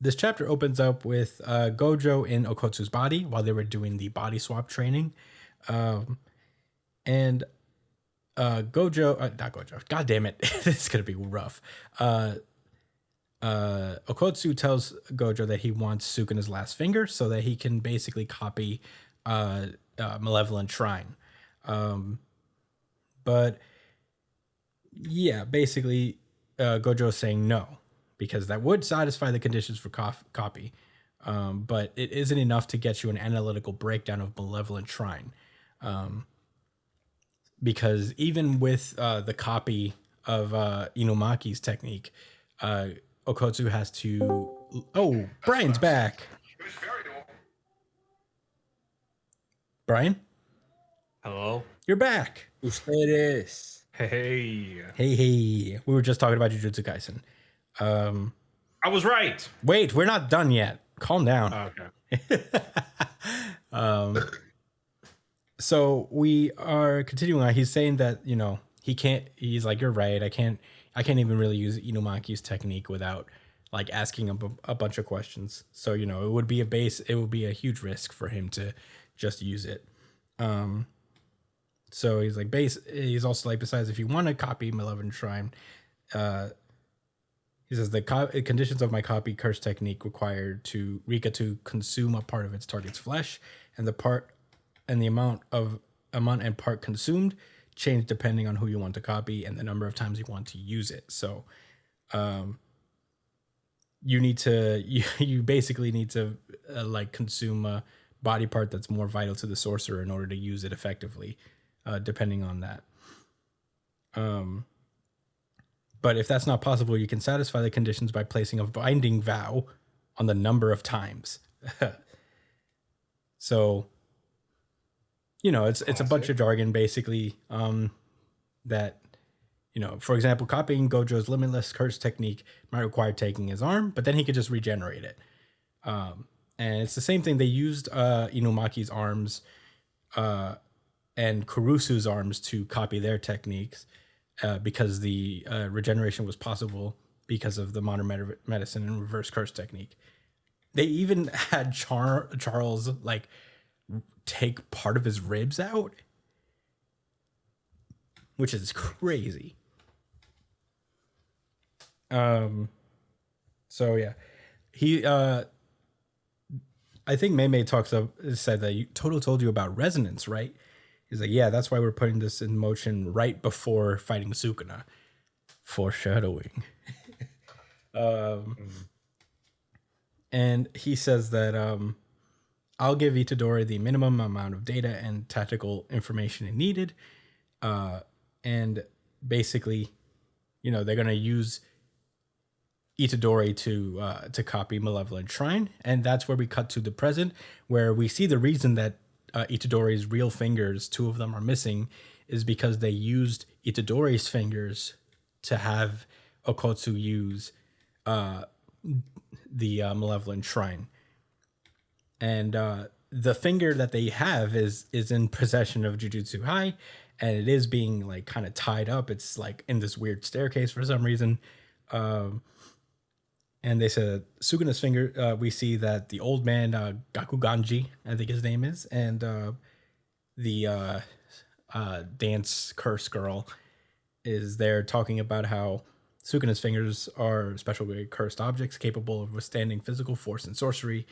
This chapter opens up with Gojo in Okotsu's body while they were doing the body swap training. And not Gojo. God damn it. This is going to be rough. Okotsu tells Gojo that he wants Sukuna's last finger so that he can basically copy Malevolent Shrine. But yeah, basically Gojo is saying no, because that would satisfy the conditions for copy. But it isn't enough to get you an analytical breakdown of Malevolent Shrine. Because even with the copy of Inumaki's technique, Okotsu has to... Oh, Brian's back. Brian? Hello? You're back. Ustedes. Hey. Hey. We were just talking about Jujutsu Kaisen. I was right. Wait, we're not done yet. Calm down. Okay. So we are continuing on. He's saying that, he can't, he's like, you're right. I can't even really use Inumaki's technique without like asking a bunch of questions. So, it would be a huge risk for him to just use it. So he's like, he's also like, besides, if you want to copy Malevolent Shrine, he says the conditions of my copy curse technique required Rika to consume a part of its target's flesh, and the amount and part consumed change depending on who you want to copy and the number of times you want to use it. So, you basically need to consume a body part that's more vital to the sorcerer in order to use it effectively, depending on that. But if that's not possible, you can satisfy the conditions by placing a binding vow on the number of times. So, it's a bunch of jargon basically, that, for example, copying Gojo's limitless curse technique might require taking his arm, but then he could just regenerate it. And it's the same thing. They used Inumaki's arms and Kurusu's arms to copy their techniques because the regeneration was possible because of the modern medicine and reverse curse technique. They even had Charles take part of his ribs out, which is crazy. So yeah, he I think Mei said that Toto told you about resonance, right? He's like, yeah, that's why we're putting this in motion right before fighting Sukuna. Foreshadowing. And he says that I'll give Itadori the minimum amount of data and tactical information it needed. And basically, they're going to use Itadori to copy Malevolent Shrine. And that's where we cut to the present, where we see the reason that Itadori's real fingers, 2 of them are missing, is because they used Itadori's fingers to have Okotsu use the malevolent shrine. And the finger that they have is in possession of Jujutsu High, and it is being like kind of tied up. It's like in this weird staircase for some reason. And they said Sukuna's finger, we see that the old man, Gakuganji, I think his name is, and the dance curse girl is there talking about how Sukuna's fingers are special cursed objects capable of withstanding physical force and sorcery.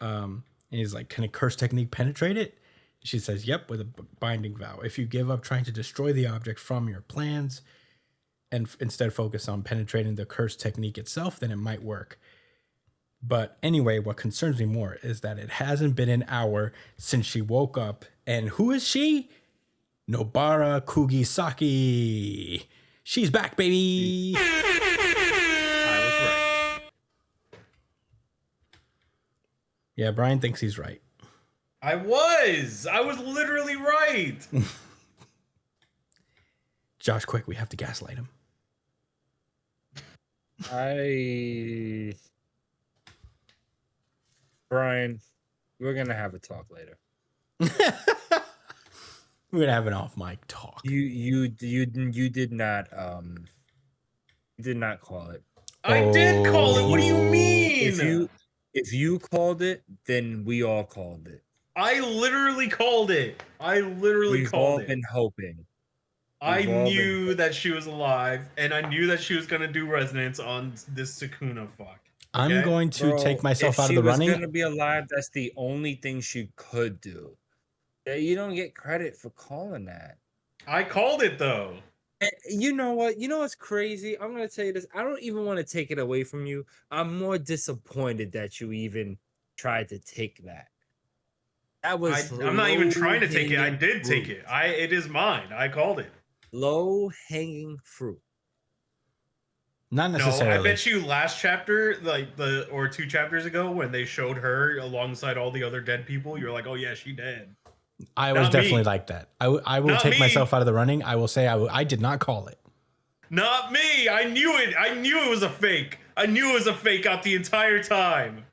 And he's like, can a curse technique penetrate it? She says, yep, with a binding vow. If you give up trying to destroy the object from your plans and instead focus on penetrating the curse technique itself, then it might work. But anyway, what concerns me more is that it hasn't been an hour since she woke up. And who is she? Nobara Kugisaki. She's back, baby. I was right. Yeah, Brian thinks he's right. I was literally right. Josh, quick, we have to gaslight him. Brian, we're gonna have a talk later. We're gonna have an off mic talk. You did not call it. I did call it. What do you mean? If you called it, then we all called it. I literally called it. We've all been hoping. I knew that she was alive, and I knew that she was gonna do resonance on this Sukuna fuck. Okay? I'm going to take myself out of the running. If she was gonna be alive, that's the only thing she could do. You don't get credit for calling that. I called it though. You know what? You know what's crazy? I'm gonna tell you this. I don't even want to take it away from you. I'm more disappointed that you even tried to take that. That was. I'm not even trying to take it. I did take it. It is mine. I called it. Low hanging fruit. Not necessarily. No, I bet you last chapter, or 2 chapters ago, when they showed her alongside all the other dead people, you're like, oh yeah, she dead. I was definitely like that. I will take myself out of the running. I will say I did not call it. Not me. I knew it. I knew it was a fake. I knew it was a fake out the entire time.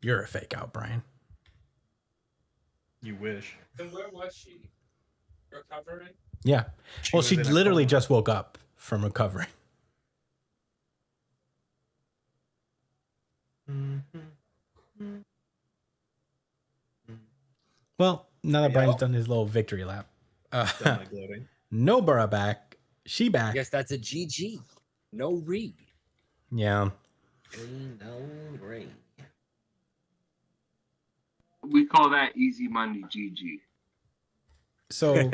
You're a fake out, Brian. You wish. And where was she? Recovering? Yeah. Well, she was in a literally coma. just woke up from recovering. Well, now that Brian's done his little victory lap, Don't like loading. Nobara back. She I back. guess that's a GG. No read. Yeah. No rain. We call that easy money, GG. So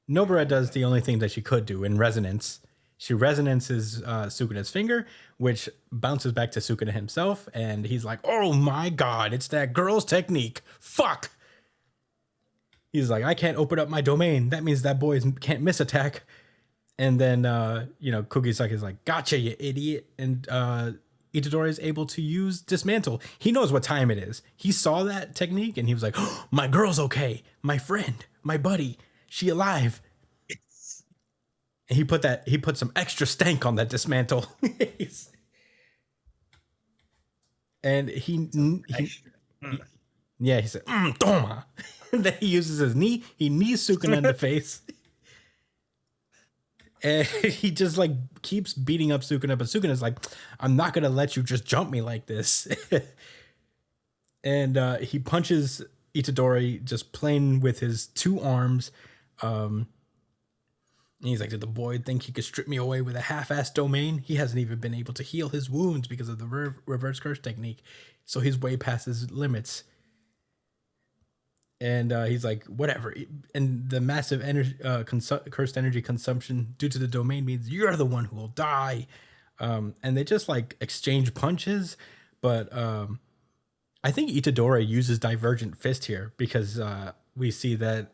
Nobara does the only thing that she could do in resonance. She resonances Sukuna's finger, which bounces back to Sukuna himself, and he's like, oh my god, it's that girl's technique. Fuck! He's like, I can't open up my domain. That means that boy can't miss attack. And then, Kugisaki is like, gotcha, you idiot. And Itadori is able to use Dismantle. He knows what time it is. He saw that technique, and he was like, oh, my girl's okay. My friend, my buddy, she alive. And he put some extra stank on that Dismantle. And he said, toma. And then he uses his knee. He knees Sukuna in the face. And he just like keeps beating up Sukuna, but Sukuna's like, I'm not gonna let you just jump me like this. And he punches Itadori just plain with his 2 arms. And he's like, did the boy think he could strip me away with a half-assed domain? He hasn't even been able to heal his wounds because of the reverse curse technique. So he's way past his limits. And he's like, whatever. And the massive cursed energy consumption due to the domain means you're the one who will die. And they just like exchange punches. But I think Itadori uses Divergent Fist here because we see that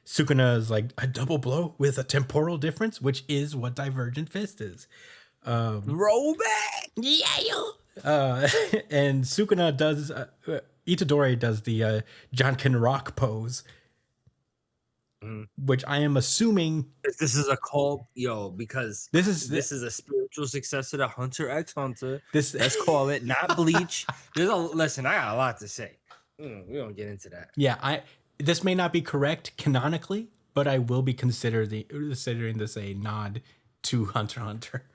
Sukuna is like a double blow with a temporal difference, which is what Divergent Fist is. Roll back! Yeah. And Sukuna does... Itadori does the Jonkin Rock pose, Mhm. which I am assuming This is a cult, because this is this is a spiritual successor to Hunter x Hunter. this. Let's call it, not Bleach. Listen, I got a lot to say. We don't get into that. Yeah, this may not be correct canonically, but I will be considering this a nod to Hunter x Hunter.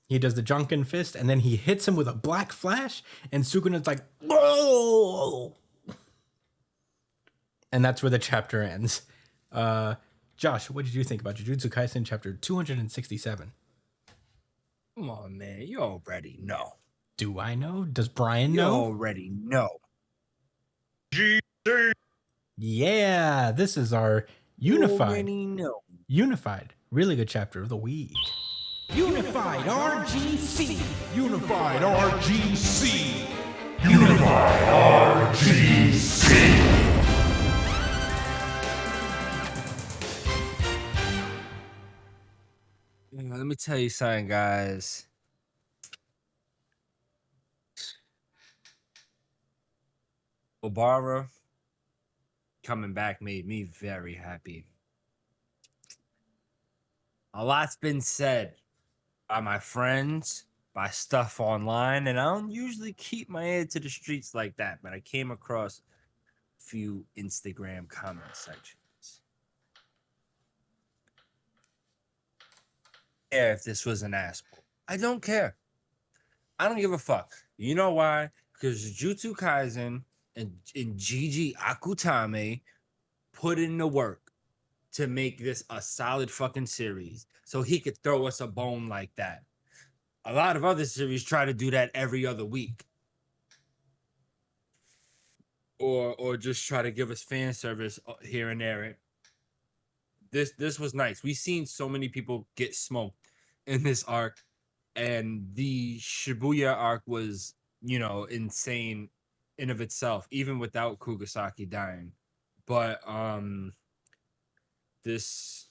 He does the Junkin fist, and then he hits him with a black flash, and Sukuna's like, "Whoa!" And that's where the chapter ends. Josh, what did you think about Jujutsu Kaisen chapter 267? Come on, man. You already know. Do I know? Does Brian You know? already know. Yeah, this is our You unified, already know. really good chapter of the week. Unified RGC. Unified RGC. Unified RGC. Let me tell you something, guys. Obara coming back made me very happy. A lot's been said by my friends, by stuff online, and I don't usually keep my ear to the streets like that, but I came across a few Instagram comment sections. I don't care if this was an asshole. I don't care. I don't give a fuck. You know why? Because Jujutsu Kaisen and Gigi Akutame put in the work to make this a solid fucking series so he could throw us a bone like that. A lot of other series try to do that every other week. Or just try to give us fan service here and there. This was nice. We've seen so many people get smoked in this arc, and the Shibuya arc was, insane in of itself, even without Kugasaki dying. But this,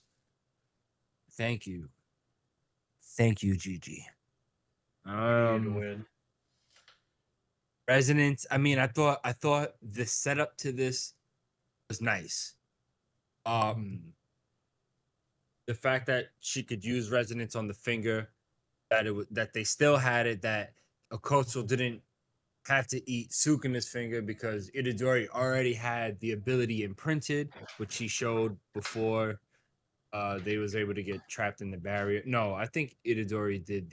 thank you, Gigi. Win. Resonance. I mean, I thought the setup to this was nice. The fact that she could use resonance on the finger, that they still had it, that Okotsu didn't have to eat Sukuna's finger because Itadori already had the ability imprinted, which he showed before they was able to get trapped in the barrier. No, I think Itadori did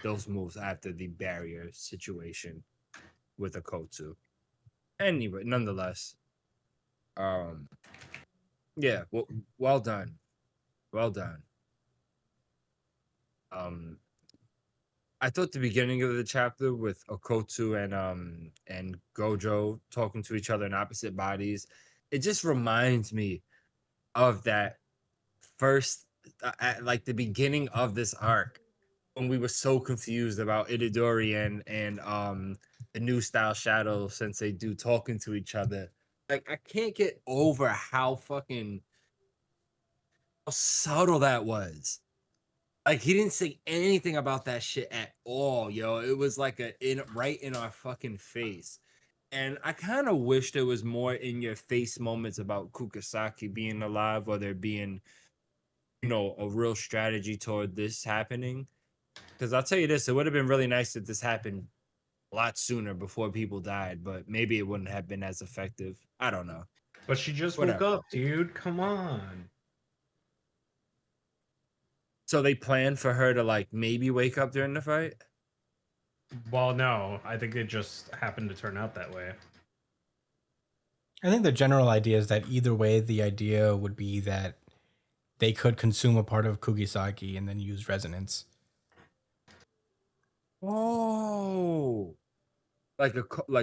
those moves after the barrier situation with Okotsu. Anyway, nonetheless, yeah, well done. I thought the beginning of the chapter with Okotsu and Gojo talking to each other in opposite bodies, it just reminds me of that first, like the beginning of this arc when we were so confused about Itadori and the new style Shadow Sensei do talking to each other. Like I can't get over how subtle that was. Like he didn't say anything about that shit at all, yo. It was like right in our fucking face. And I kind of wish there was more in your face moments about Kugasaki being alive, or there being, a real strategy toward this happening. Because I'll tell you this, it would have been really nice if this happened a lot sooner before people died, but maybe it wouldn't have been as effective. I don't know. But she just Whatever. woke up, dude. Come on. So they planned for her to like maybe wake up during the fight? Well, no, I think it just happened to turn out that way. I think the general idea is that either way, the idea would be that they could consume a part of Kugisaki and then use resonance. Oh, like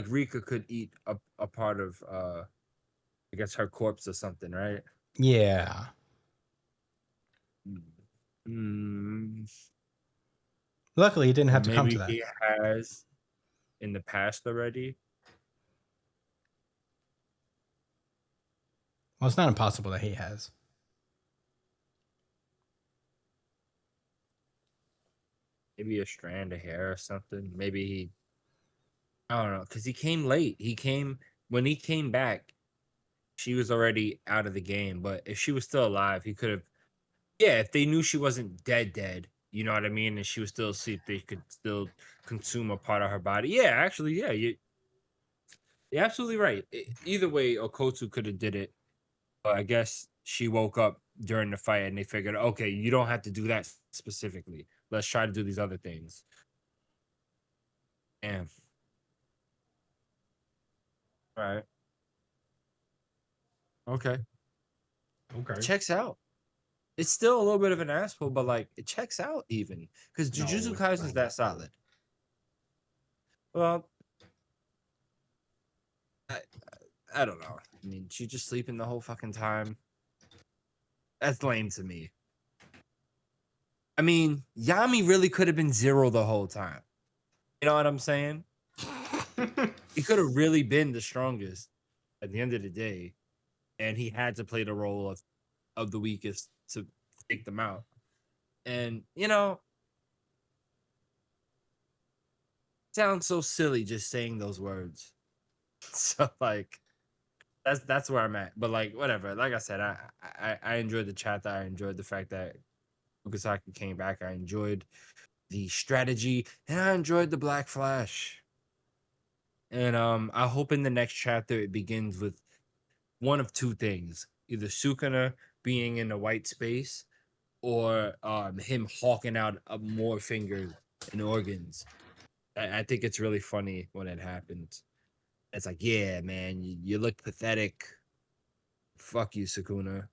Rika could eat a part of I guess her corpse or something, right? Yeah. Luckily, it didn't have to come to that. Maybe he has in the past already. Well, it's not impossible that he has. Maybe a strand of hair or something. Maybe he I don't know, because he came late. When he came back, she was already out of the game. But if she was still alive, he could have. Yeah, if they knew she wasn't dead, you know what I mean, and she was still asleep, they could still consume a part of her body. Yeah, actually, yeah, you're absolutely right. Either way, Okotsu could have did it, but I guess she woke up during the fight and they figured, okay, you don't have to do that specifically. Let's try to do these other things. Damn. All right. Okay. Okay. Checks out. It's still a little bit of an asshole, but like it checks out even because No, Jujutsu it's Kaisen is that not. solid. Well, I, I don't know. I mean, she just sleeping the whole fucking time. That's lame to me. I mean, Yami really could have been Zero the whole time. You know what I'm saying? He could have really been the strongest at the end of the day, and he had to play the role of the weakest to take them out. And you know, sounds so silly just saying those words. So like that's where I'm at. But like whatever. Like I said, I enjoyed the chapter. I enjoyed the fact that Ukasaki came back. I enjoyed the strategy, and I enjoyed the Black Flash. And I hope in the next chapter it begins with one of two things: either Sukuna being in the white space, or him hawking out more fingers and organs. I think it's really funny when it happens. It's like, yeah, man, you look pathetic. Fuck you, Sukuna.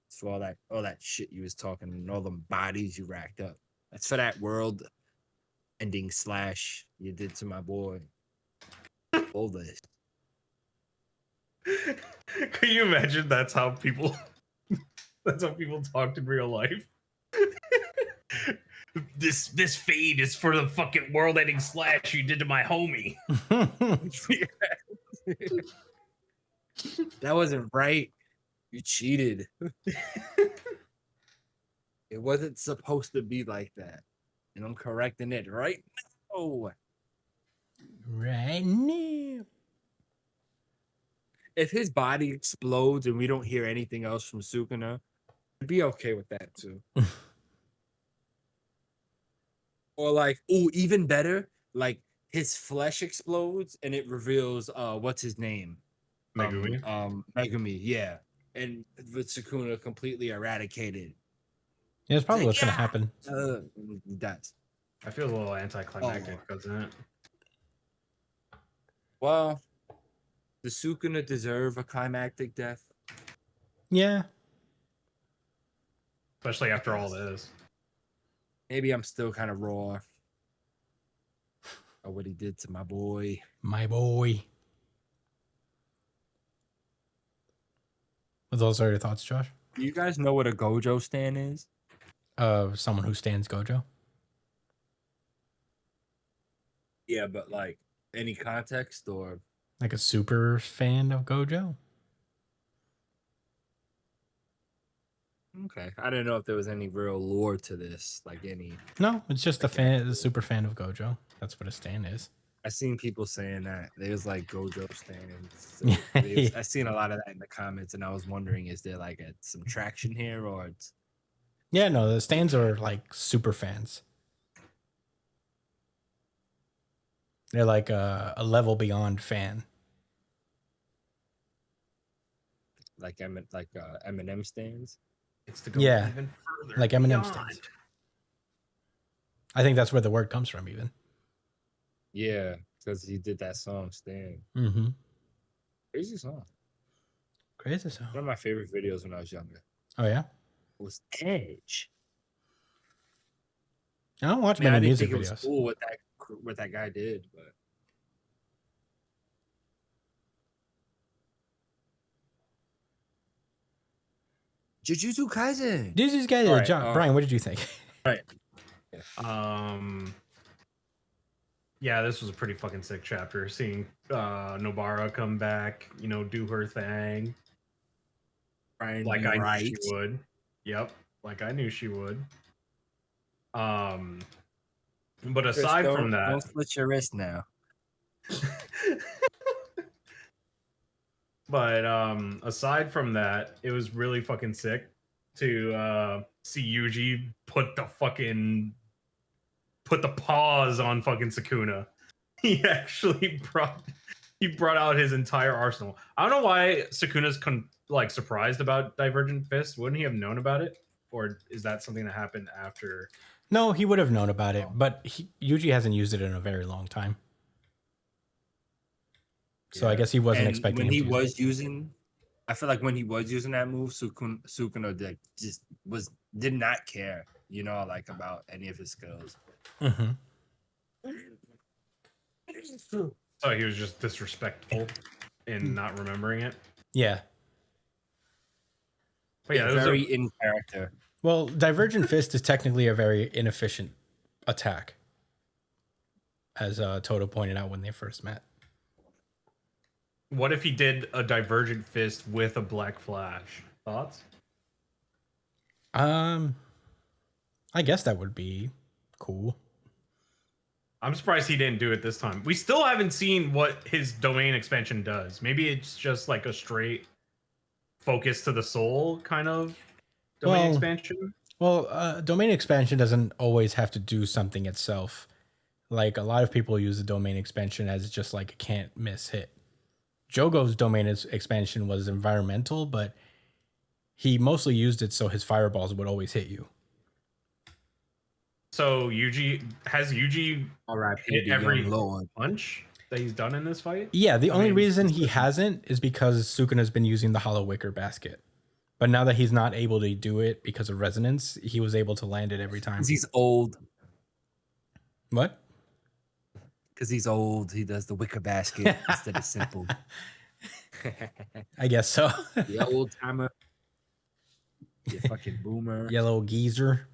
It's for all that shit you was talking and all them bodies you racked up. That's for that world ending slash you did to my boy. All this. Can you imagine that's how people talked in real life? This fade is for the fucking world ending slash you did to my homie. That wasn't right. You cheated. It wasn't supposed to be like that. And I'm correcting it right now. Right now. If his body explodes and we don't hear anything else from Sukuna, I'd be okay with that too. Or like, oh, even better, like his flesh explodes and it reveals what's his name? Megumi. Megumi, yeah. And with Sukuna completely eradicated. Yeah, it's probably Like, what's gonna happen. That's I feel a little anticlimactic, doesn't it? well, does Sukuna deserve a climactic death? Yeah. Especially after all this. Maybe I'm still kind of raw. Or what he did to my boy. My boy. Well, those are your thoughts, Josh? Do you guys know what a Gojo stan is? Someone who stands Gojo. Yeah, but like any context or Like a super fan of Gojo. okay. I didn't know if there was any real lore to this, like any. No, it's just a super fan of Gojo. That's what a stan is. I seen people saying that there's like Gojo stands. So Yeah. I seen a lot of that in the comments, and I was wondering, is there like some traction here, or it's Yeah, no, the stands are like super fans. They're like a level beyond fan. like Eminem stands? It's to go Yeah, even further. like Eminem beyond. stands. I think that's where the word comes from, even. Yeah, because he did that song "Stand." Mm-hmm. Crazy song. Crazy song. One of my favorite videos when I was younger Oh yeah. was Edge. I don't watch I mean, I many didn't music think it was videos. cool what that guy did, but Jujutsu Kaisen. These guys, All right, Brian, what did you think? Right. Yeah, this was a pretty fucking sick chapter. Seeing Nobara come back, do her thing. Brian, Like you I right. knew she would. Yep, like I knew she would. But aside from that, don't split your wrist now. But aside from that, it was really fucking sick to see Yuji put the pause on fucking Sukuna. He actually brought out his entire arsenal. I don't know why Sukuna's surprised about Divergent Fist. Wouldn't he have known about it, or is that something that happened after? No, he would have known about it, but Yuji hasn't used it in a very long time. So I guess he wasn't expecting when him he to was using. I feel like when he was using that move, Sukuna just did not care, like about any of his skills. Mm-hmm. Oh, he was just disrespectful in not remembering it. Yeah. But yeah, Very in character. Well, Divergent Fist is technically a very inefficient attack, as Toto pointed out when they first met. What if he did a Divergent Fist with a Black Flash? Thoughts? I guess that would be cool. I'm surprised he didn't do it this time. We still haven't seen what his domain expansion does. Maybe it's just like a straight focus to the soul kind of domain expansion. Well, domain expansion doesn't always have to do something itself. Like a lot of people use the domain expansion as just like a can't miss hit. Jogo's domain expansion was environmental, but he mostly used it so his fireballs would always hit you. So has Yuji hit every Lord punch that he's done in this fight? Yeah, the only reason he hasn't is because Sukuna's been using the hollow wicker basket. But now that he's not able to do it because of resonance, he was able to land it every time. Because he's old. What? Because he's old. He does the wicker basket instead of simple. I guess so. The old timer. You fucking boomer. Yellow geezer.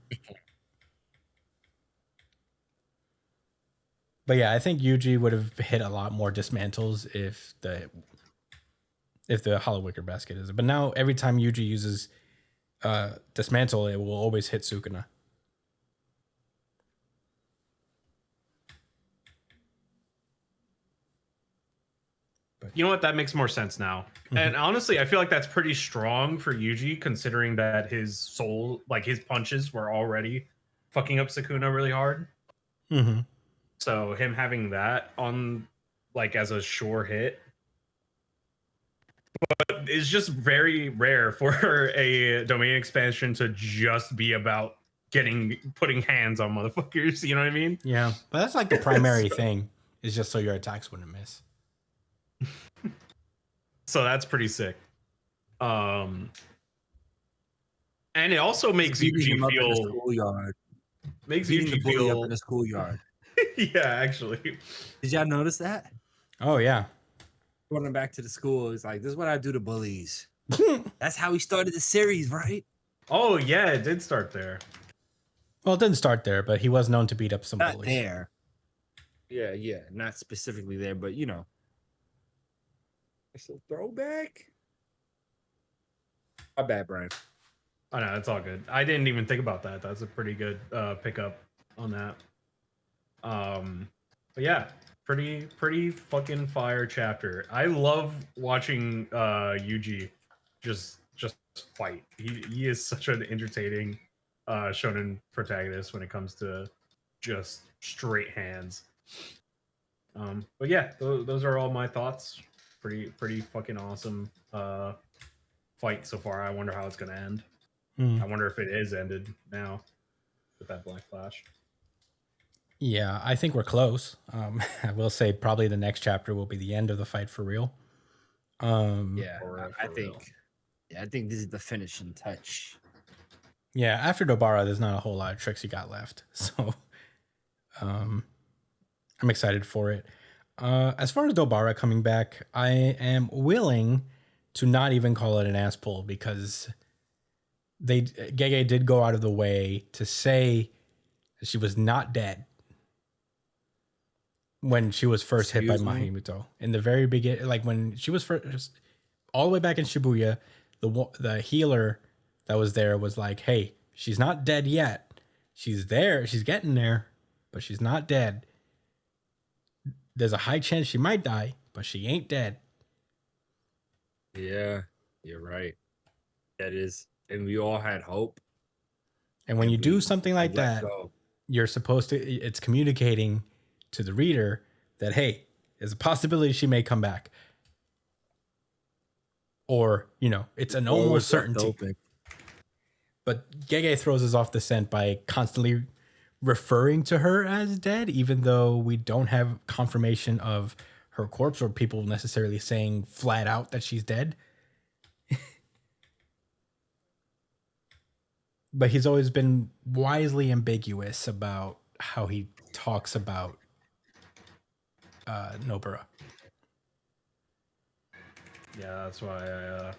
But yeah, I think Yuji would have hit a lot more dismantles if the hollow wicker basket is. But now every time Yuji uses dismantle, it will always hit Sukuna. You know what? That makes more sense now. And honestly, I feel like that's pretty strong for Yuji, considering that his soul, like his punches, were already fucking up Sukuna really hard. Mm-hmm. So him having that on, like, as a sure hit, but it's just very rare for a domain expansion to just be about putting hands on motherfuckers. You know what I mean? Yeah, but that's like the primary thing, is just so your attacks wouldn't miss. So that's pretty sick. And it also makes Yuji feel schoolyard. Makes Beating Yuji the bully feel up in the schoolyard. Yeah, actually. Did y'all notice that? Oh yeah. Going back to the school, he's like, "This is what I do to bullies." That's how he started the series, right? Oh yeah, it did start there. Well, it didn't start there, but he was known to beat up some Not bullies. there. Yeah, not specifically there, but It's a throwback. My bad, Brian. Oh no, it's all good. I didn't even think about that. That's a pretty good pickup on that. But yeah, pretty fucking fire chapter. I love watching Yuji just fight. He is such an entertaining shonen protagonist when it comes to just straight hands. But yeah, those are all my thoughts. Pretty fucking awesome fight so far. I wonder how it's gonna end. I wonder if it is ended now with that Black Flash. Yeah, I think we're close. I will say probably the next chapter will be the end of the fight for real. Yeah, I think this is the finishing touch. Yeah, after Dobara, there's not a whole lot of tricks he got left. So I'm excited for it. As far as Dobara coming back, I am willing to not even call it an ass pull because Gege did go out of the way to say that she was not dead when she was first hit by Mahimuto. In the very beginning, like when she was first, all the way back in Shibuya, the healer that was there was like, hey, she's not dead yet. She's there. She's getting there, but she's not dead. there's a high chance she might die, but she ain't dead. Yeah, you're right. That is, and we all had hope. And when and you do we- something we like let that, go. you're supposed to, it's communicating to the reader that, hey, there's a possibility she may come back. Or, you know, it's an Door almost was left certainty. open. But Gege throws us off the scent by constantly referring to her as dead, even though we don't have confirmation of her corpse or people necessarily saying flat out that she's dead. But he's always been wisely ambiguous about how he talks about Nobara. Yeah, that's why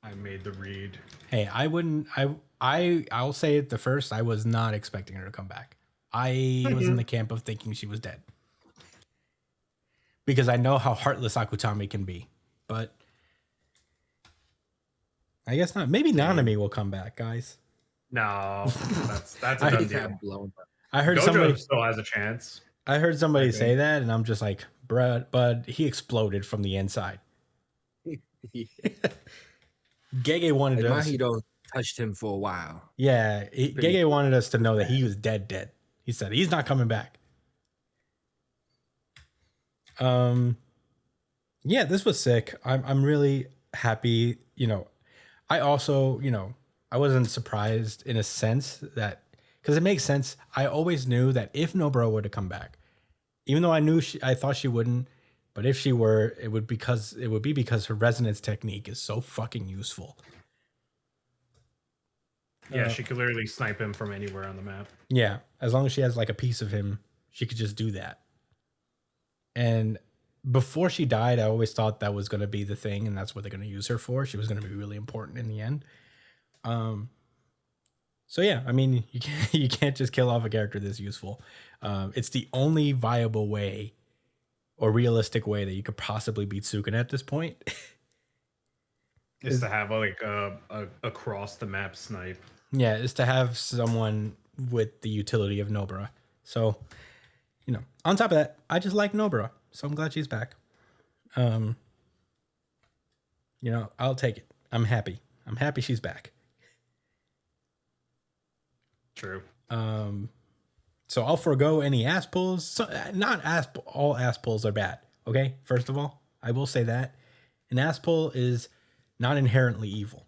I made the read. Hey, I'll say it the first. I was not expecting her to come back. I was in the camp of thinking she was dead. Because I know how heartless Akutami can be. But I guess not. Maybe Nanami will come back, guys. No, that's a I- done He's deal. had blown. I heard Gojo somebody still has a chance. somebody I say think. that, and I'm just like, bruh, but he exploded from the inside. Gege wanted Like, us. Mahito touched him for a while. Yeah, Pretty Gege wanted us to know that he was dead. He said he's not coming back. Yeah, this was sick. I'm really happy. You know, I also, you know, I wasn't surprised in a sense that, because it makes sense. I always knew that if Nobara were to come back, even though I thought she wouldn't, but if she were, it would be because her resonance technique is so fucking useful. Yeah, she could literally snipe him from anywhere on the map. Yeah, as long as she has like a piece of him, she could just do that. And before she died, I always thought that was going to be the thing, and that's what they're going to use her for. She was going to be really important in the end. So yeah, I mean, you can't just kill off a character this useful. It's the only viable way or realistic way that you could possibly beat Sukuna at this point. Is to have like a across the map snipe. Yeah, is to have someone with the utility of Nobara. So, you know, on top of that, I just like Nobara, so I'm glad she's back. You know, I'll take it. I'm happy. I'm happy she's back. True. So I'll forego any ass pulls. So, all ass pulls are bad. Okay, first of all, I will say that an ass pull is not inherently evil.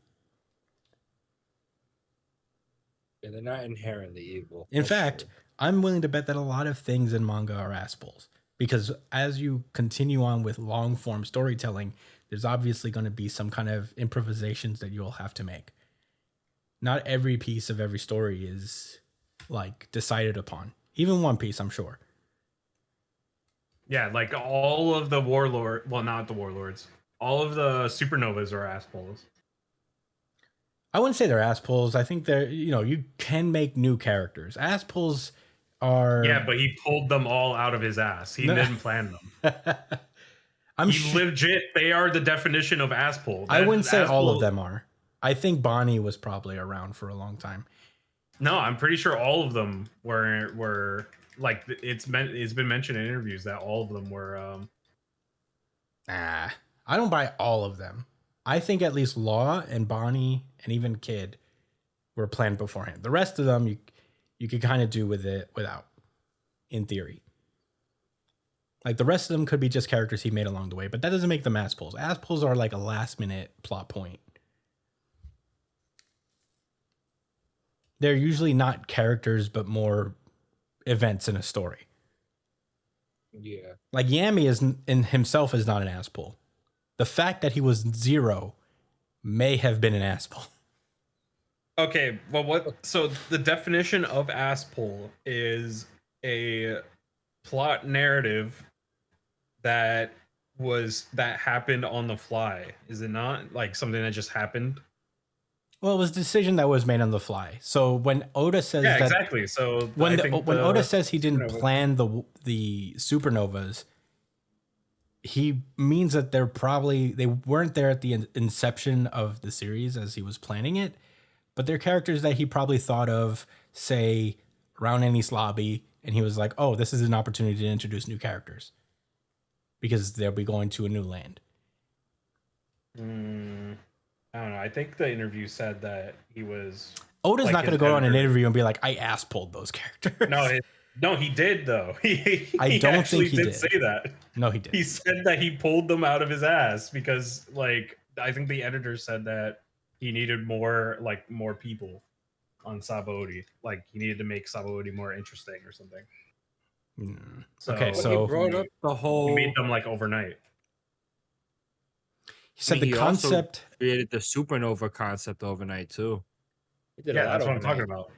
Yeah, they're not inherently evil. In That's fact, true. I'm willing to bet that a lot of things in manga are ass pulls, because as you continue on with long form storytelling, there's obviously going to be some kind of improvisations that you'll have to make. Not every piece of every story is like decided upon. Even One Piece, I'm sure. Yeah, like all of the warlord. Well, not the warlords. All of the supernovas are ass pulls. I wouldn't say they're ass pulls. I think they're, you know, you can make new characters. Ass pulls are. Yeah, but he pulled them all out of his ass. He No. didn't plan them. I'm He legit. They are the definition of ass pull. I That wouldn't say ass all pull- of them are. I think Bonnie was probably around for a long time. No, I'm pretty sure all of them were like it's been mentioned in interviews that all of them were. Nah, I don't buy all of them. I think at least Law and Bonnie and even Kid were planned beforehand. The rest of them you could kind of do with it without, in theory. Like the rest of them could be just characters he made along the way, but that doesn't make them ass pulls. Ass pulls are like a last minute plot point. They're usually not characters, but more events in a story. Yeah. Like Yami is in himself is not an ass pull. The fact that he was 0 may have been an ass pull. Okay, well, what? So the definition of ass pull is a plot narrative that happened on the fly. Is it not like something that just happened? Well, it was a decision that was made on the fly. So when Oda says Yeah, that, exactly. So when I think when the- Oda says he didn't supernova- plan the supernovas, he means that they weren't there at the inception of the series as he was planning it, but they're characters that he probably thought of, say, around Enies Lobby and he was like, "Oh, this is an opportunity to introduce new characters because they'll be going to a new land." I don't know. I think the interview said that he was. Oda's Like not going to his go on an editor. interview and be like, "I ass pulled those characters." No, he did though. I don't actually think he did. say that. No, he did. He said that he pulled them out of his ass because, like, I think the editor said that he needed more people on Sabaody. Like, he needed to make Sabaody more interesting or something. Okay, He so brought up the he whole. made them like overnight. he said the he also concept. created the supernova concept overnight too. He did Yeah, a lot that's what I'm overnight. talking about.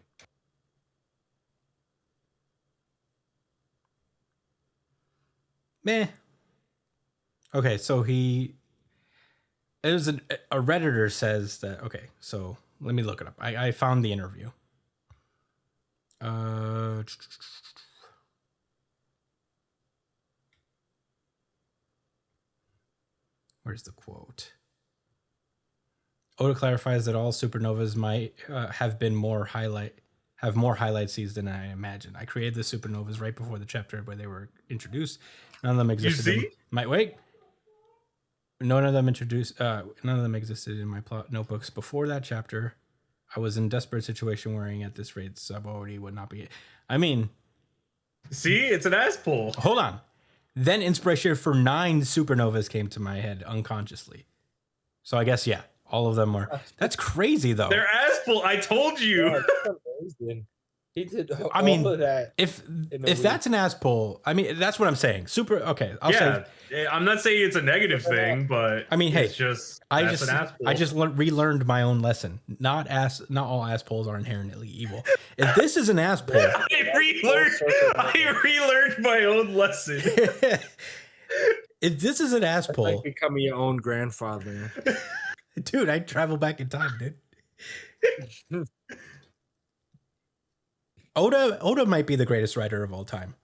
Meh. Okay, so a Redditor says that. Okay, so let me look it up. I found the interview. Where's the quote? Oda clarifies that all supernovas might have more highlight scenes than I imagined. I created the supernovas right before the chapter where they were introduced. None of them existed. see? None of them existed in my plot notebooks before that chapter. I was in a desperate situation worrying at this rate Sabaody would not be. I mean, See, it's an ass pull. hold on. Then inspiration for 9 supernovas came to my head unconsciously. So I guess, yeah, all of them are. That's crazy, though. They're ass pull. I told you. Oh, that's amazing. He did I mean, all of that. If in a that's an ass pull, I mean, that's what I'm saying. Okay, I'll say. I'm not saying it's a negative thing, but I mean, hey, it's just I that's an ass pull. just relearned my own lesson. Not all ass pulls are inherently evil. If this is an ass pull, I relearned my own lesson. if this is an ass pull, Like becoming your own grandfather. dude, I'd travel back in time, dude. Oda might be the greatest writer of all time.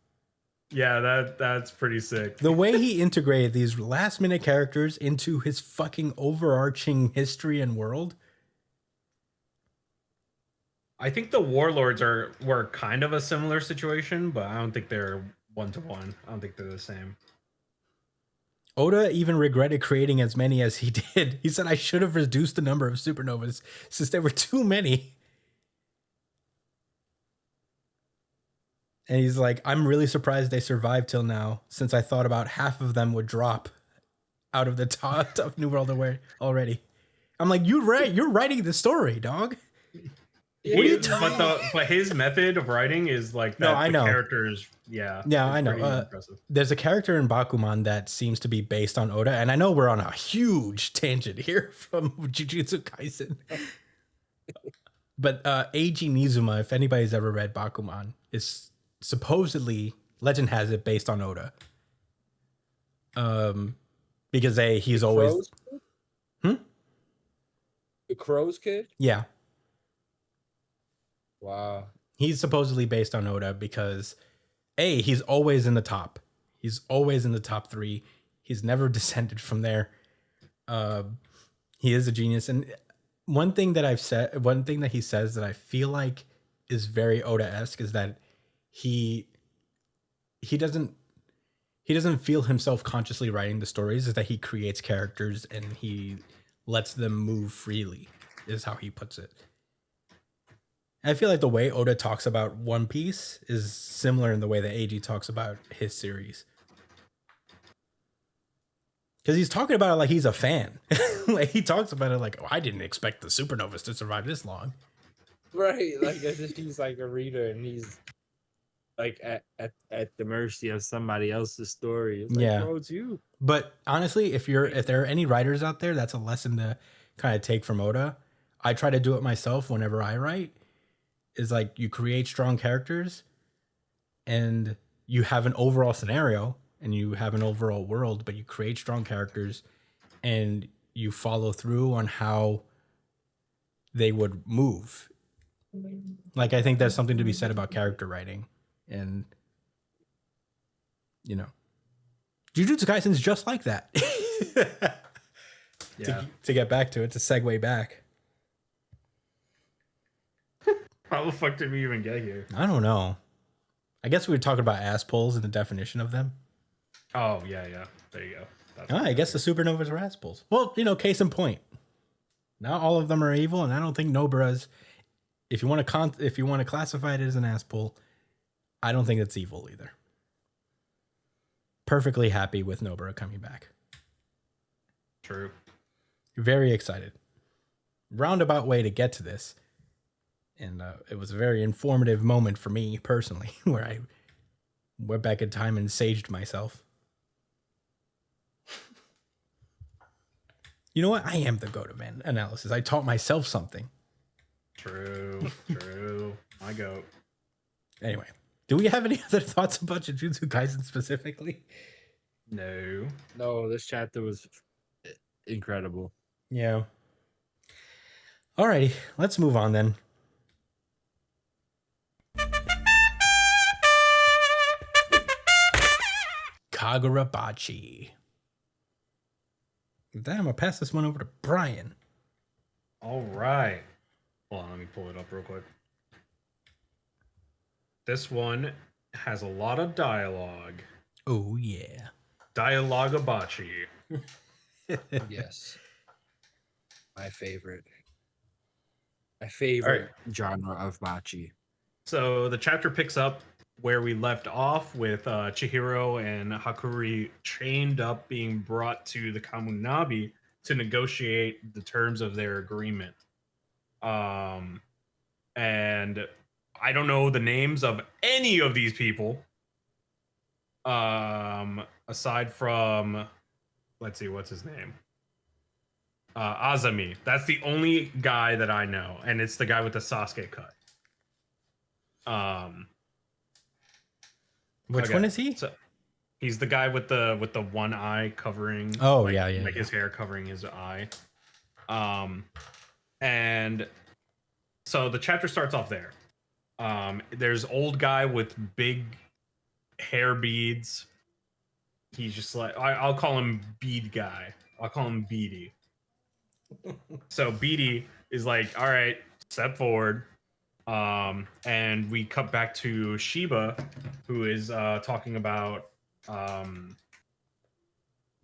Yeah, that's pretty sick. The way he integrated these last minute characters into his fucking overarching history and world. I think the warlords were kind of a similar situation, but I don't think they're one to one. I don't think they're the same. Oda even regretted creating as many as he did. He said, I should have reduced the number of supernovas since there were too many. And he's like, I'm really surprised they survived till now, since I thought about half of them would drop out of the top of New World already. I'm like, you're writing the story, dog. But his method of writing is like that. No, I know. The characters, yeah. Yeah, I know. Impressive. There's a character in Bakuman that seems to be based on Oda, and I know we're on a huge tangent here from Jujutsu Kaisen. But Eiji Nizuma, if anybody's ever read Bakuman, is supposedly, legend has it, based on Oda. Because he's always... The Crow's kid? Yeah. Wow. He's supposedly based on Oda because he's always in the top. He's always in the top 3. He's never descended from there. He is a genius. And one thing that he says that I feel like is very Oda-esque is that he doesn't feel himself consciously writing the stories, is that he creates characters and he lets them move freely, is how he puts it. I feel like the way Oda talks about One Piece is similar in the way that Eiji talks about his series. Because he's talking about it like he's a fan. Like he talks about it like, oh, I didn't expect the supernovas to survive this long. Right, like as if he's like a reader and he's Like at the mercy of somebody else's story. It's like, Yeah. bro, it's you. But honestly, if there are any writers out there, that's a lesson to kind of take from Oda. I try to do it myself whenever I write. Is like you create strong characters and you have an overall scenario and you have an overall world, but you create strong characters and you follow through on how they would move. Like, I think there's something to be said about character writing. And, you know, Jujutsu Kaisen's just like that. Yeah. To get back to it, to segue back. How the fuck did we even get here? I don't know. I guess we were talking about ass pulls and the definition of them. Oh yeah. There you go. That's I guess the supernovas are ass pulls. Well, case in point. Not all of them are evil, and I don't think Nobara's. If you want to classify it as an ass pull, I don't think it's evil either. Perfectly happy with Nobara coming back. true. Very excited. Roundabout way to get to this. And it was a very informative moment for me personally, where I went back in time and saged myself. You know what? I am the go-to-man analysis. I taught myself something. True. My goat. Anyway, do we have any other thoughts about Jujutsu Kaisen specifically? No. No, this chapter was incredible. Yeah. Alrighty, let's move on then. Kagurabachi. With that, I'm gonna pass this one over to Brian. All right. Hold on, let me pull it up real quick. This one has a lot of dialogue. Oh yeah. Dialoguebachi. Yes. My favorite. My favorite genre of Bachi. So the chapter picks up where we left off with Chihiro and Hakuri chained up, being brought to the Kamunabi to negotiate the terms of their agreement. And I don't know the names of any of these people. Aside from, let's see, what's his name? Azami. That's the only guy that I know, and it's the guy with the Sasuke cut. Which okay, one is he? So he's the guy with the one eye covering. Oh, like, yeah. his hair covering his eye. And so the chapter starts off there. There's old guy with big hair beads. He's just like, I'll call him Bead Guy. I'll call him Beady. So Beady is like, all right, step forward. And we cut back to Shiba, who is talking about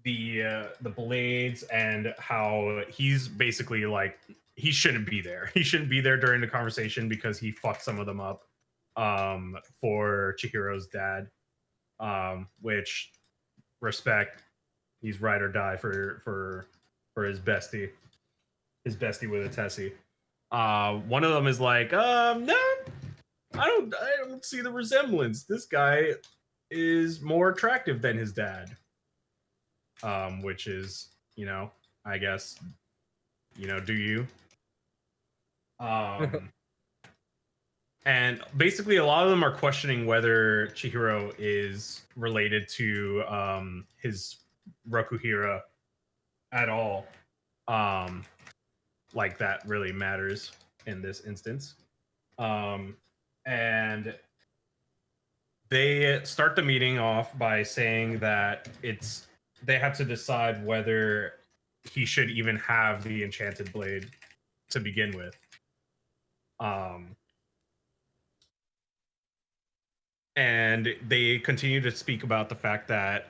the blades and how he's basically like, he shouldn't be there. He shouldn't be there during the conversation because he fucked some of them up for Chihiro's dad. Which, respect, he's ride or die for his bestie with a Tessie. One of them is like, no, I don't see the resemblance. This guy is more attractive than his dad. Which is, I guess, do you? And basically a lot of them are questioning whether Chihiro is related to his Rokuhira at all. Like that really matters in this instance. And they start the meeting off by saying that they have to decide whether he should even have the enchanted blade to begin with. And they continue to speak about the fact that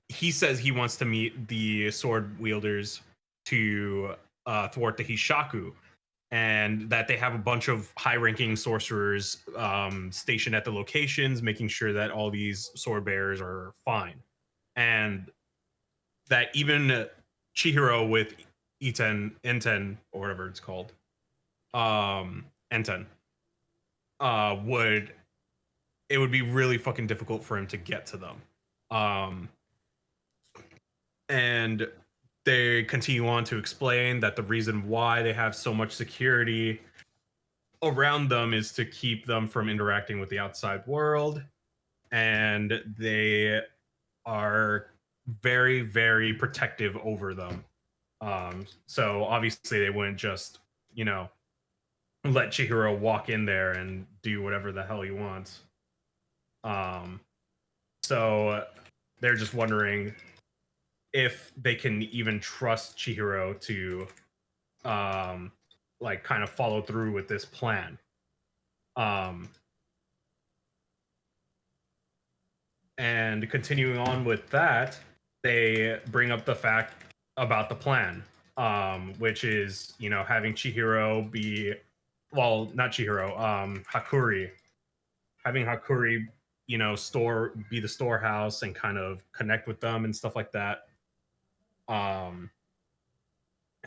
he says he wants to meet the sword wielders to thwart the Hishaku, and that they have a bunch of high-ranking sorcerers stationed at the locations, making sure that all these sword bearers are fine, and that even Chihiro with Enten, or whatever it's called, Enten, it would be really fucking difficult for him to get to them. And they continue on to explain that the reason why they have so much security around them is to keep them from interacting with the outside world. And they are very, very protective over them. So obviously they wouldn't just, let Chihiro walk in there and do whatever the hell he wants. So they're just wondering if they can even trust Chihiro to like kind of follow through with this plan. And continuing on with that, they bring up the fact about the plan, which is, you know, having Chihiro be, well, not Chihiro, Hakuri, having Hakuri, you know, be the storehouse and kind of connect with them and stuff like that.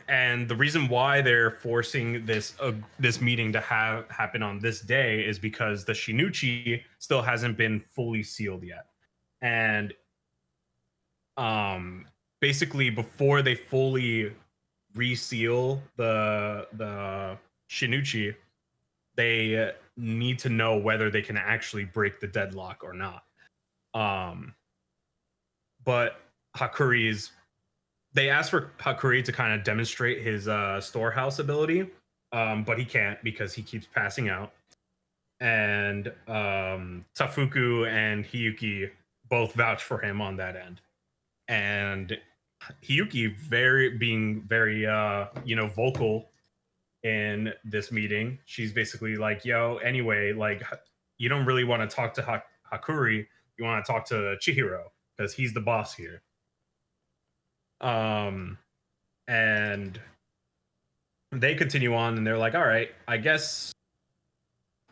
And the reason why they're forcing this meeting to happen on this day is because the Shinichi still hasn't been fully sealed yet, and basically before they fully reseal the Shinichi, they need to know whether they can actually break the deadlock or not. But they asked for Hakuri to kind of demonstrate his storehouse ability, but he can't because he keeps passing out. And Tafuku and Hiyuki both vouch for him on that end. And Hiyuki being very vocal in this meeting. She's basically like, yo, anyway, like, you don't really want to talk to Hakuri, you want to talk to Chihiro because he's the boss here. And they continue on and they're like, all right, I guess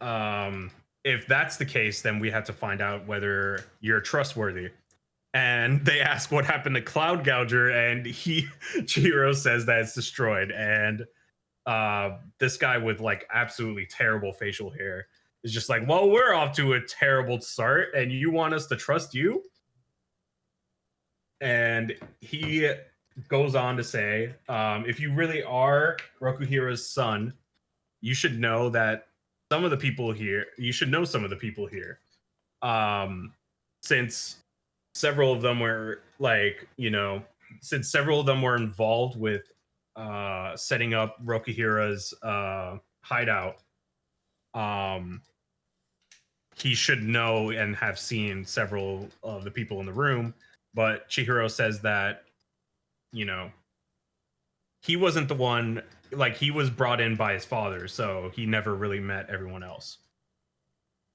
if that's the case, then we have to find out whether you're trustworthy. And they ask what happened to Cloud Gouger, and Chihiro says that it's destroyed. And this guy with like absolutely terrible facial hair is just like, well, we're off to a terrible start, and you want us to trust you? And he goes on to say, if you really are Rokuhira's son, you should know that some of the people here, since several of them were involved with setting up Rokuhira's hideout, he should know and have seen several of the people in the room. But Chihiro says that, you know, he wasn't the one, like, he was brought in by his father, so he never really met everyone else.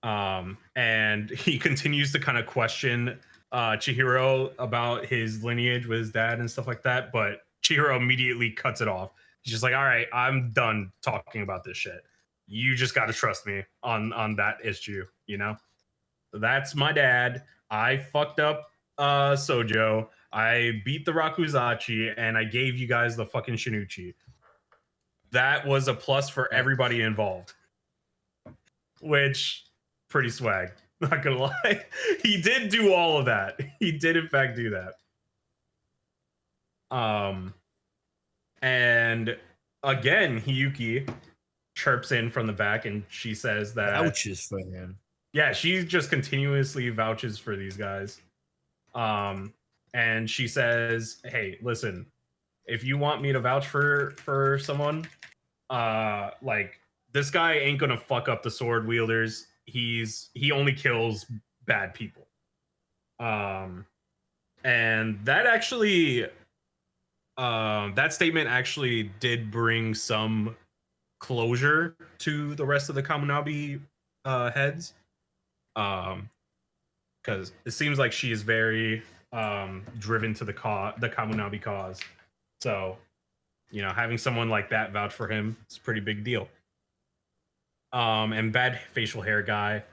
And he continues to kind of question Chihiro about his lineage with his dad and stuff like that, but Chihiro immediately cuts it off. He's just like, all right, I'm done talking about this shit. You just got to trust me on that issue, you know? That's my dad. I fucked up Sojo. I beat the Rakuzachi, and I gave you guys the fucking Shinichi. That was a plus for everybody involved. Which, pretty swag. Not gonna lie. He did do all of that. He did, in fact, do that. And again, Hiyuki chirps in from the back, and she says that... Vouches for him. Yeah, she just continuously vouches for these guys. And she says, hey, listen, if you want me to vouch for someone, like, this guy ain't gonna fuck up the sword wielders. He only kills bad people. And that actually, that statement actually did bring some closure to the rest of the Kamunabi heads. Because it seems like she is very driven to the Kamunabi cause. So, you know, having someone like that vouch for him is a pretty big deal. And bad facial hair guy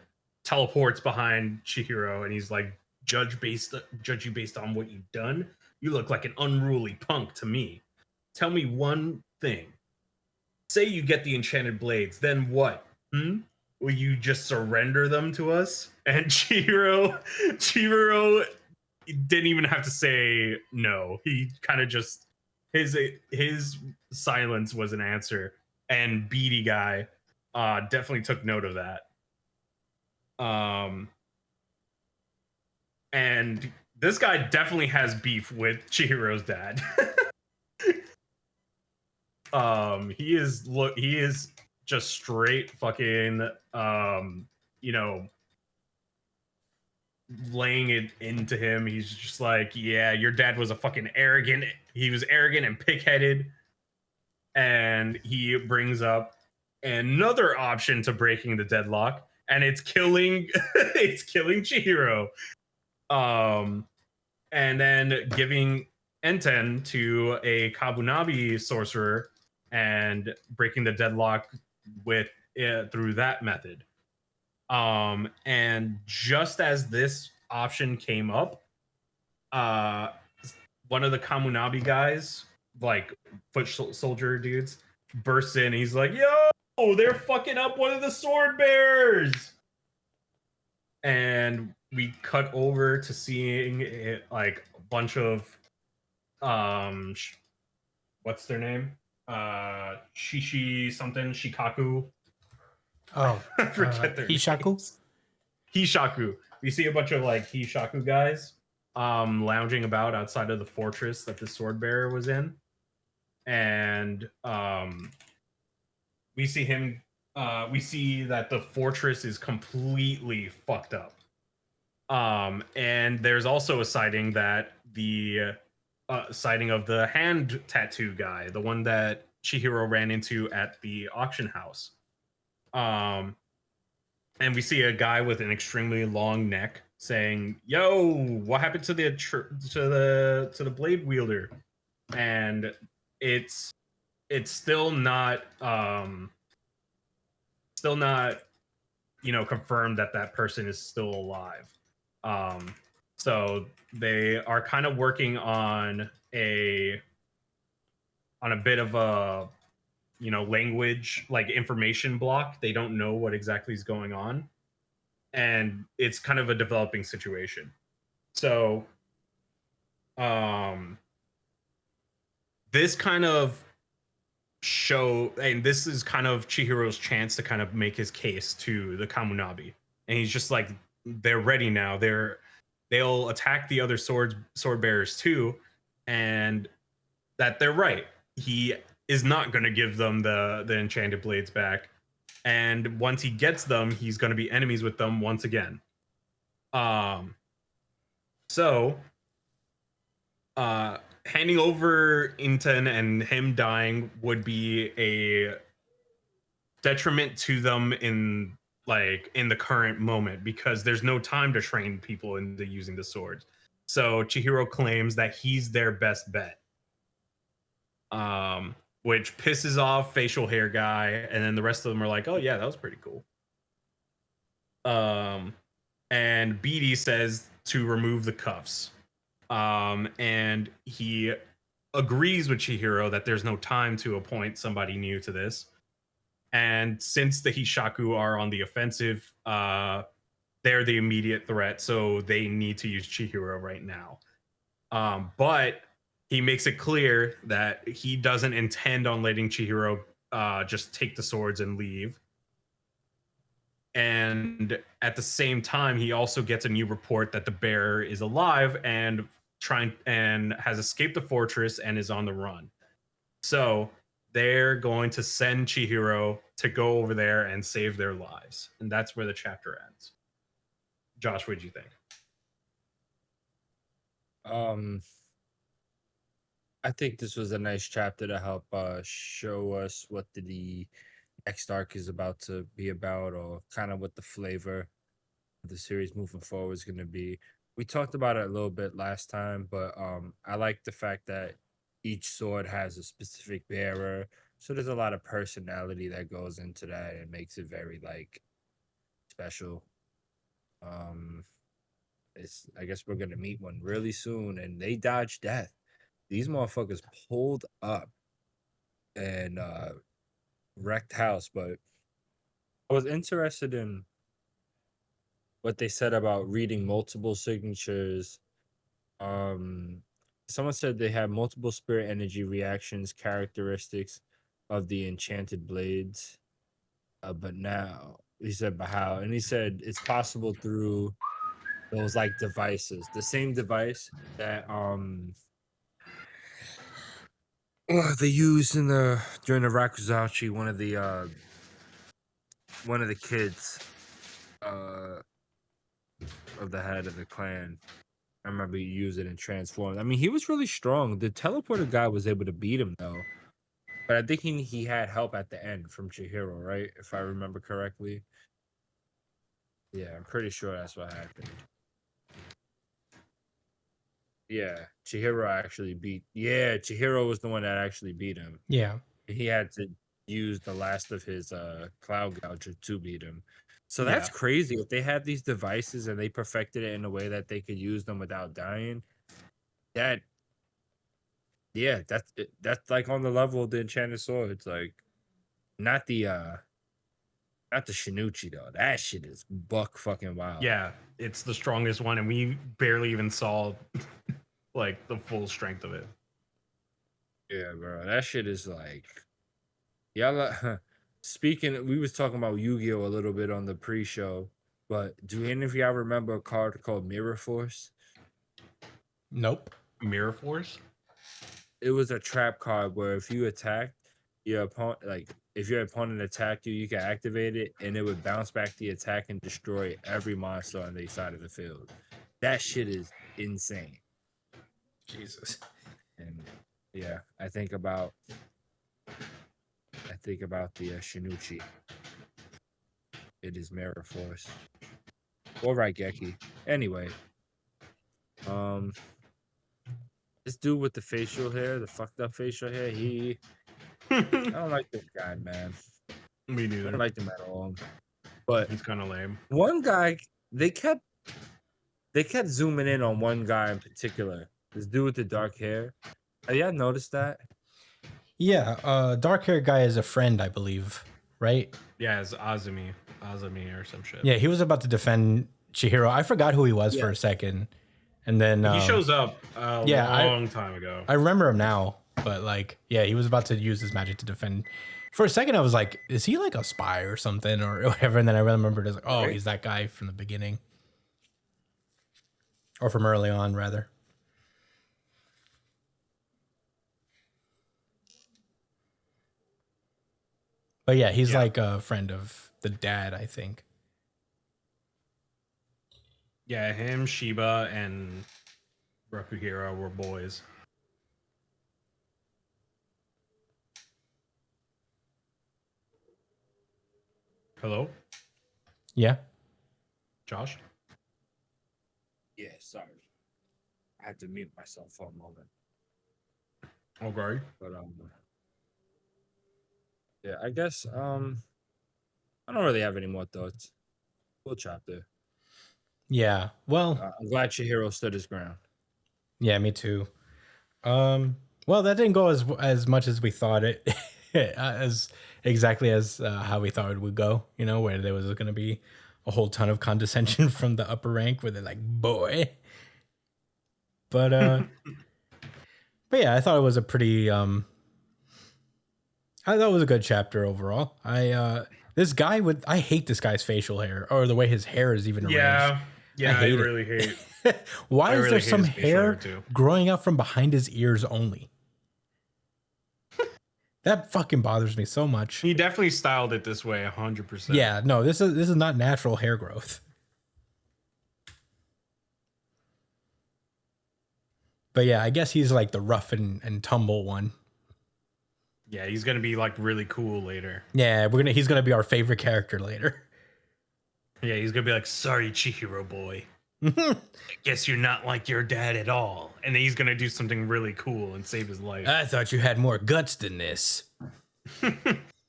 teleports behind Chihiro, and he's like, judge you based on what you've done? You look like an unruly punk to me. Tell me one thing. Say you get the enchanted blades, then what? Will you just surrender them to us? And Chihiro didn't even have to say no. He kind of just, his silence was an answer. And Beady guy definitely took note of that. And this guy definitely has beef with Chihiro's dad. He is just straight fucking you know, laying it into him. He's just like, yeah, your dad was a fucking arrogant. He was arrogant and pig-headed. And he brings up another option to breaking the deadlock, and it's killing Chihiro. And then giving Enten to a Kabunabi sorcerer and breaking the deadlock with it through that method. And just as this option came up, one of the Kamunabi guys, like foot soldier dudes, bursts in. He's like, "Yo, they're fucking up one of the sword bears!" And we cut over to seeing it, like a bunch of what's their name? Shishi something, Shikaku. Oh, I forget their Hishaku? names. Hishaku. We see a bunch of like Hishaku guys lounging about outside of the fortress that the sword bearer was in. And we see him we see that the fortress is completely fucked up. And there's also a sighting that the sighting of the hand tattoo guy, the one that Chihiro ran into at the auction house. And we see a guy with an extremely long neck saying, "Yo, what happened to the blade wielder?" And it's still not confirmed that that person is still alive. So they are kind of working on a bit of a language, like information block. They don't know what exactly is going on, and it's kind of a developing situation. So this kind of show, and this is kind of Chihiro's chance to kind of make his case to the Kamunabi, and he's just like, they're ready now, they'll attack the other sword bearers too, and that they're right, he is not going to give them the enchanted blades back, and once he gets them, he's going to be enemies with them once again. So handing over Inten and him dying would be a detriment to them in the current moment, because there's no time to train people into using the swords. So Chihiro claims that he's their best bet, which pisses off facial hair guy, and then the rest of them are like, "Oh yeah, that was pretty cool." And Beatty says to remove the cuffs. And he agrees with Chihiro that there's no time to appoint somebody new to this. And since the Hishaku are on the offensive, they're the immediate threat, so they need to use Chihiro right now. But he makes it clear that he doesn't intend on letting Chihiro just take the swords and leave. And at the same time, he also gets a new report that the bearer is alive and has escaped the fortress and is on the run. So they're going to send Chihiro to go over there and save their lives. And that's where the chapter ends. Josh, what did you think? I think this was a nice chapter to help show us what the next arc is about to be about, or kind of what the flavor of the series moving forward is going to be. We talked about it a little bit last time, but I like the fact that each sword has a specific bearer, so there's a lot of personality that goes into that and makes it very like special. I guess we're gonna meet one really soon, and they dodged death. These motherfuckers pulled up and wrecked house. But I was interested in what they said about reading multiple signatures. Someone said they have multiple spirit energy reactions characteristics of the enchanted blades. But now he said, but how? And he said it's possible through those like devices, the same device that they used in during the Rakuzachi. One of the kids of the head of the clan, I remember he used it and transformed. I mean, he was really strong. The teleporter guy was able to beat him though, but I think he had help at the end from Chihiro, right? If I remember correctly. Yeah, I'm pretty sure that's what happened. Yeah, Chihiro actually beat. Yeah, Chihiro was the one that actually beat him. Yeah. He had to use the last of his cloud gouger to beat him. So that's Yeah. crazy. If they had these devices and they perfected it in a way that they could use them without dying, that yeah, that's like on the level of the enchanted sword. It's like not the Shinuchi though. That shit is buck fucking wild. Yeah, it's the strongest one, and we barely even saw like the full strength of it. Yeah, bro. That shit is like y'all. Speaking, we was talking about Yu-Gi-Oh a little bit on the pre-show, but do any of y'all remember a card called Mirror Force? Nope. Mirror Force. It was a trap card where if you attacked your opponent, like if your opponent attacked you, you can activate it and it would bounce back the attack and destroy every monster on the side of the field. That shit is insane. Jesus. And yeah, I think about the Shinuchi. It is Mirror Force or Raigeki. Anyway, this dude with the facial hair, the fucked up facial hair, I don't like this guy, man. Me I neither. don't like him at all. But He's kind of lame. one guy, they kept zooming in on one guy in particular. This dude with the dark hair. Have y'all noticed that? Yeah, dark haired guy is a friend, I believe, right? Yeah, it's Azumi or some shit. Yeah, he was about to defend Chihiro. I forgot who he was for Yeah. a second. And then He shows up a long time ago. I remember him now, but like, yeah, he was about to use his magic to defend. For a second, I was like, is he like a spy or something or whatever? And then I remembered as like, oh, Right. he's that guy from the beginning. Or from early on, rather. But yeah, he's like a friend of the dad, I think. Yeah, him, Shiba, and Rakuhira were boys. Hello, Yeah. Josh? Yeah, sorry. I had to mute myself for a moment. Okay. But yeah, I guess I don't really have any more thoughts. Cool chapter. Yeah. Well, I'm glad Chihiro stood his ground. yeah, me too. Well, that didn't go as much as we thought it, as exactly as how we thought it would go. You know, where there was going to be a whole ton of condescension from the upper rank, where they're like, "Boy," but but yeah, I thought it was a pretty I thought it was a good chapter overall. This guy I hate this guy's facial hair or the way his hair is even arranged. Yeah, I hate it. really hate. Why I is really there hate some his facial hair, hair too. growing out from behind his ears only? That fucking bothers me so much. He definitely styled it this way, 100%. Yeah, no, this is not natural hair growth. But yeah, I guess he's like the rough and tumble one. Yeah, he's gonna be like really cool later. Yeah, he's gonna be our favorite character later. Yeah, he's gonna be like, "Sorry, Chihiro boy. I guess you're not like your dad at all." And then he's gonna do something really cool and save his life. I thought you had more guts than this.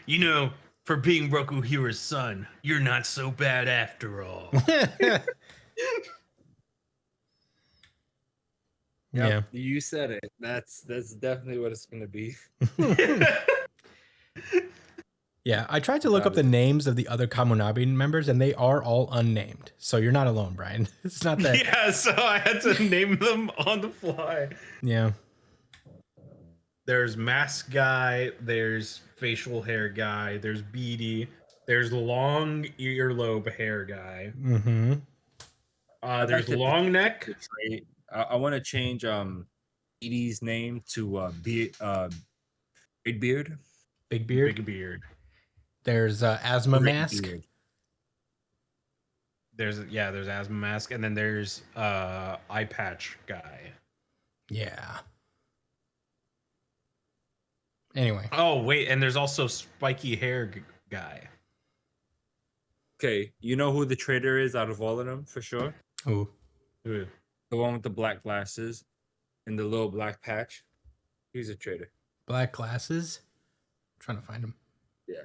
You know, for being Rokuhira's son, you're not so bad after all. Yeah. You said it. That's definitely what it's gonna be. Yeah, I tried to look up the names of the other Kamunabi members, and they are all unnamed. So you're not alone, Brian. It's not that. Yeah, so I had to name them on the fly. Yeah. There's mask guy, there's facial hair guy, there's beady, there's long earlobe hair guy. Mm-hmm. There's long neck. I want to change Edie's name to Big Beard. Big beard. Big beard. There's asthma Great mask. beard. There's asthma mask, and then there's eye patch guy. Yeah. Anyway. Oh wait, and there's also spiky hair guy. Okay, you know who the traitor is out of all of them for sure? Ooh. Ooh. The one with the black glasses. in the little black patch. He's a traitor. Black glasses. I'm trying to find him. Yeah.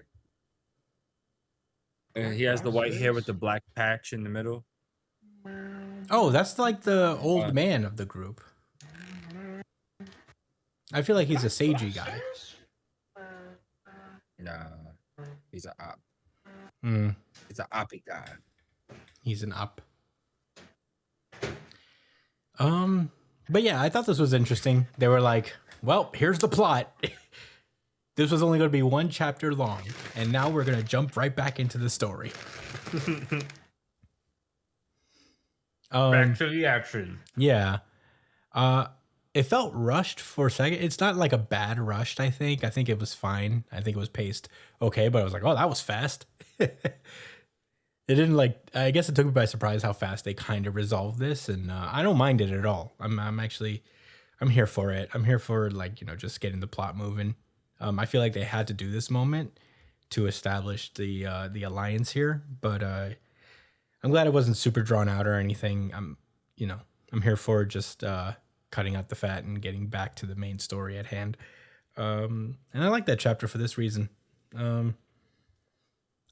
And he has the white hair with the black patch in the middle. Oh, that's like the old Uh, man of the group. I feel like he's a sagey guy. Nah, he's a op. Hmm. He's a oppy guy. He's an up. But yeah, I thought this was interesting. They were like, well, here's the plot. This was only going to be one chapter long, and now we're going to jump right back into the story. Back to the action. Yeah. It felt rushed for a second. It's not like a bad rushed, I think. I think it was fine. I think it was paced okay, but I was like, oh, that was fast. It didn't like, I guess it took me by surprise how fast they kind of resolved this, and I don't mind it at all. I'm actually, I'm here for it. I'm here for, like, you know, just getting the plot moving. I feel like they had to do this moment to establish the alliance here, but I'm glad it wasn't super drawn out or anything. I'm here for just cutting out the fat and getting back to the main story at hand. And I like that chapter for this reason.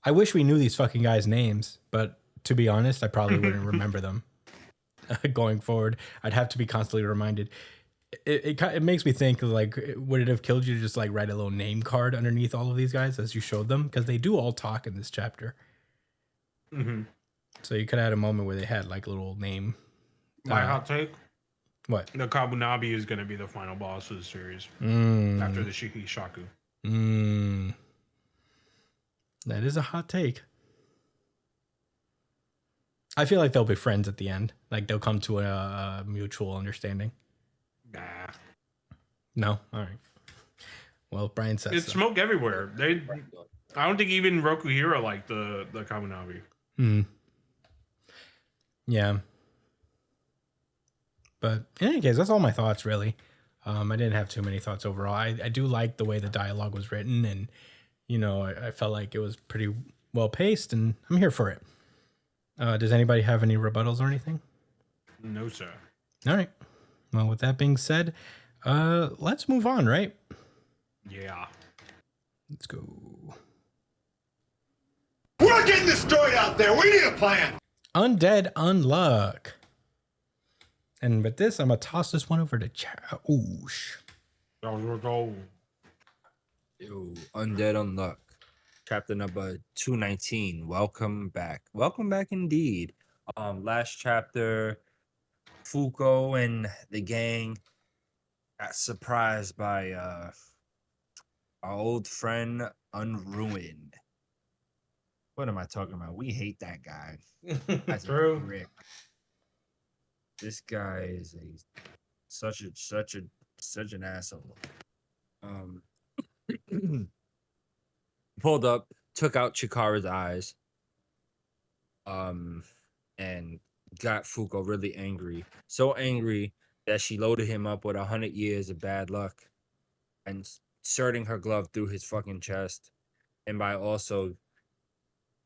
I wish we knew these fucking guys' names, but to be honest, I probably wouldn't remember them going forward. I'd have to be constantly reminded. It makes me think, like, would it have killed you to just like write a little name card underneath all of these guys as you showed them? Because they do all talk in this chapter. Mm-hmm. So you could have had a moment where they had like a little name. My hot take: What? the Kabunabi is going to be the final boss of the series after the Shiki Shaku. That is a hot take. I feel like they'll be friends at the end. Like they'll come to a mutual understanding. Nah. No? All right. Well, Brian says It's so. smoke everywhere. I don't think even Rokuhira liked the Kabunabi. Yeah. But in any case, that's all my thoughts, really. I didn't have too many thoughts overall. I do like the way the dialogue was written, and, you know, I felt like it was pretty well paced, and I'm here for it. Does anybody have any rebuttals or anything? No, sir. All right. Well, with that being said, let's move on, right? Yeah. Let's go. We're getting this story out there. We need a plan. Undead Unluck. And with this, I'm going to toss this one over to Oosh. Yo, Undead Unluck. Chapter number 219. Welcome back. Welcome back indeed. Last chapter, Fuko and the gang got surprised by our old friend Unruined. What am I talking about? We hate that guy. That's True. Rick. This guy is such an asshole. Pulled up, took out Chikara's eyes, and got Fuko really angry. So angry that she loaded him up with 100 years of bad luck and inserting her glove through his fucking chest. And by also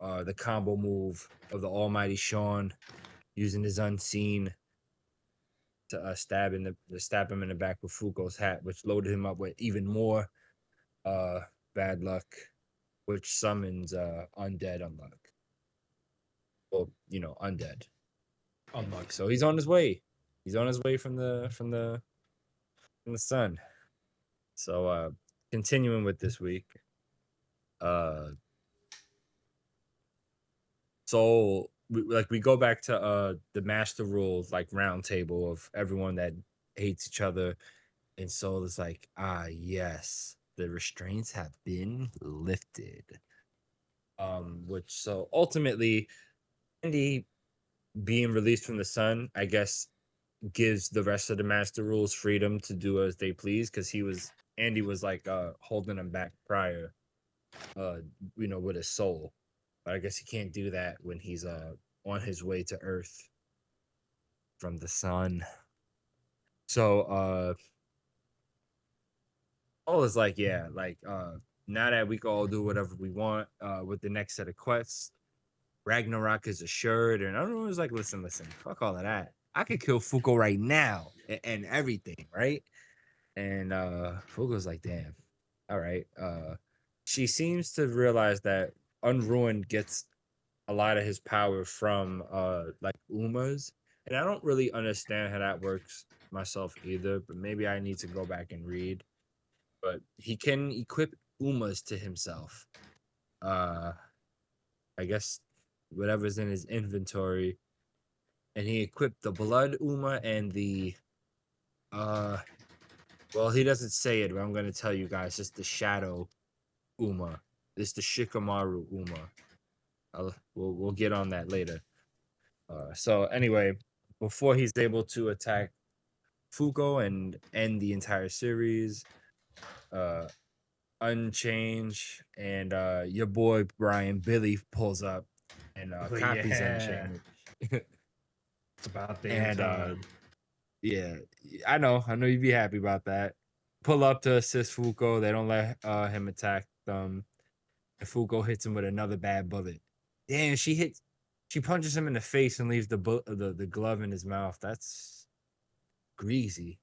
the combo move of the almighty Sean using his unseen to stab him in the back with Fuko's hat, which loaded him up with even more bad luck, which summons Undead Unluck. Well, you know, Undead Unluck. So he's on his way. He's on his way from the sun. So continuing with this week. So we go back to the master rules, like round table of everyone that hates each other. And Soul is like, yes, the restraints have been lifted. Which so ultimately Andy being released from the sun, I guess, gives the rest of the master rules freedom to do as they please, because Andy was like holding him back prior, with his soul. But I guess he can't do that when he's on his way to Earth from the sun. So Soul is like, yeah, like now that we can all do whatever we want with the next set of quests, Ragnarok is assured. And everyone was like, listen, fuck all of that. I could kill Fuko right now. and everything, right? And Fugo's like, damn, all right. She seems to realize that Unruined gets a lot of his power from like Umas. And I don't really understand how that works myself either, but maybe I need to go back and read. But he can equip Umas to himself. I guess whatever's in his inventory. And he equipped the blood Uma and the well, he doesn't say it, but I'm gonna tell you guys, it's the shadow Uma. It's the Shikamaru Uma. We'll get on that later. So anyway, before he's able to attack Fuko and end the entire series, Unchange and your boy Brian Billy pulls up and copies Yeah. Unchange. It's about damn And time. yeah, I know you'd be happy about that. Pull up to assist Fuko. They don't let him attack them. And Fuko hits him with another bad bullet. Damn, she punches him in the face and leaves the glove in his mouth. That's greasy.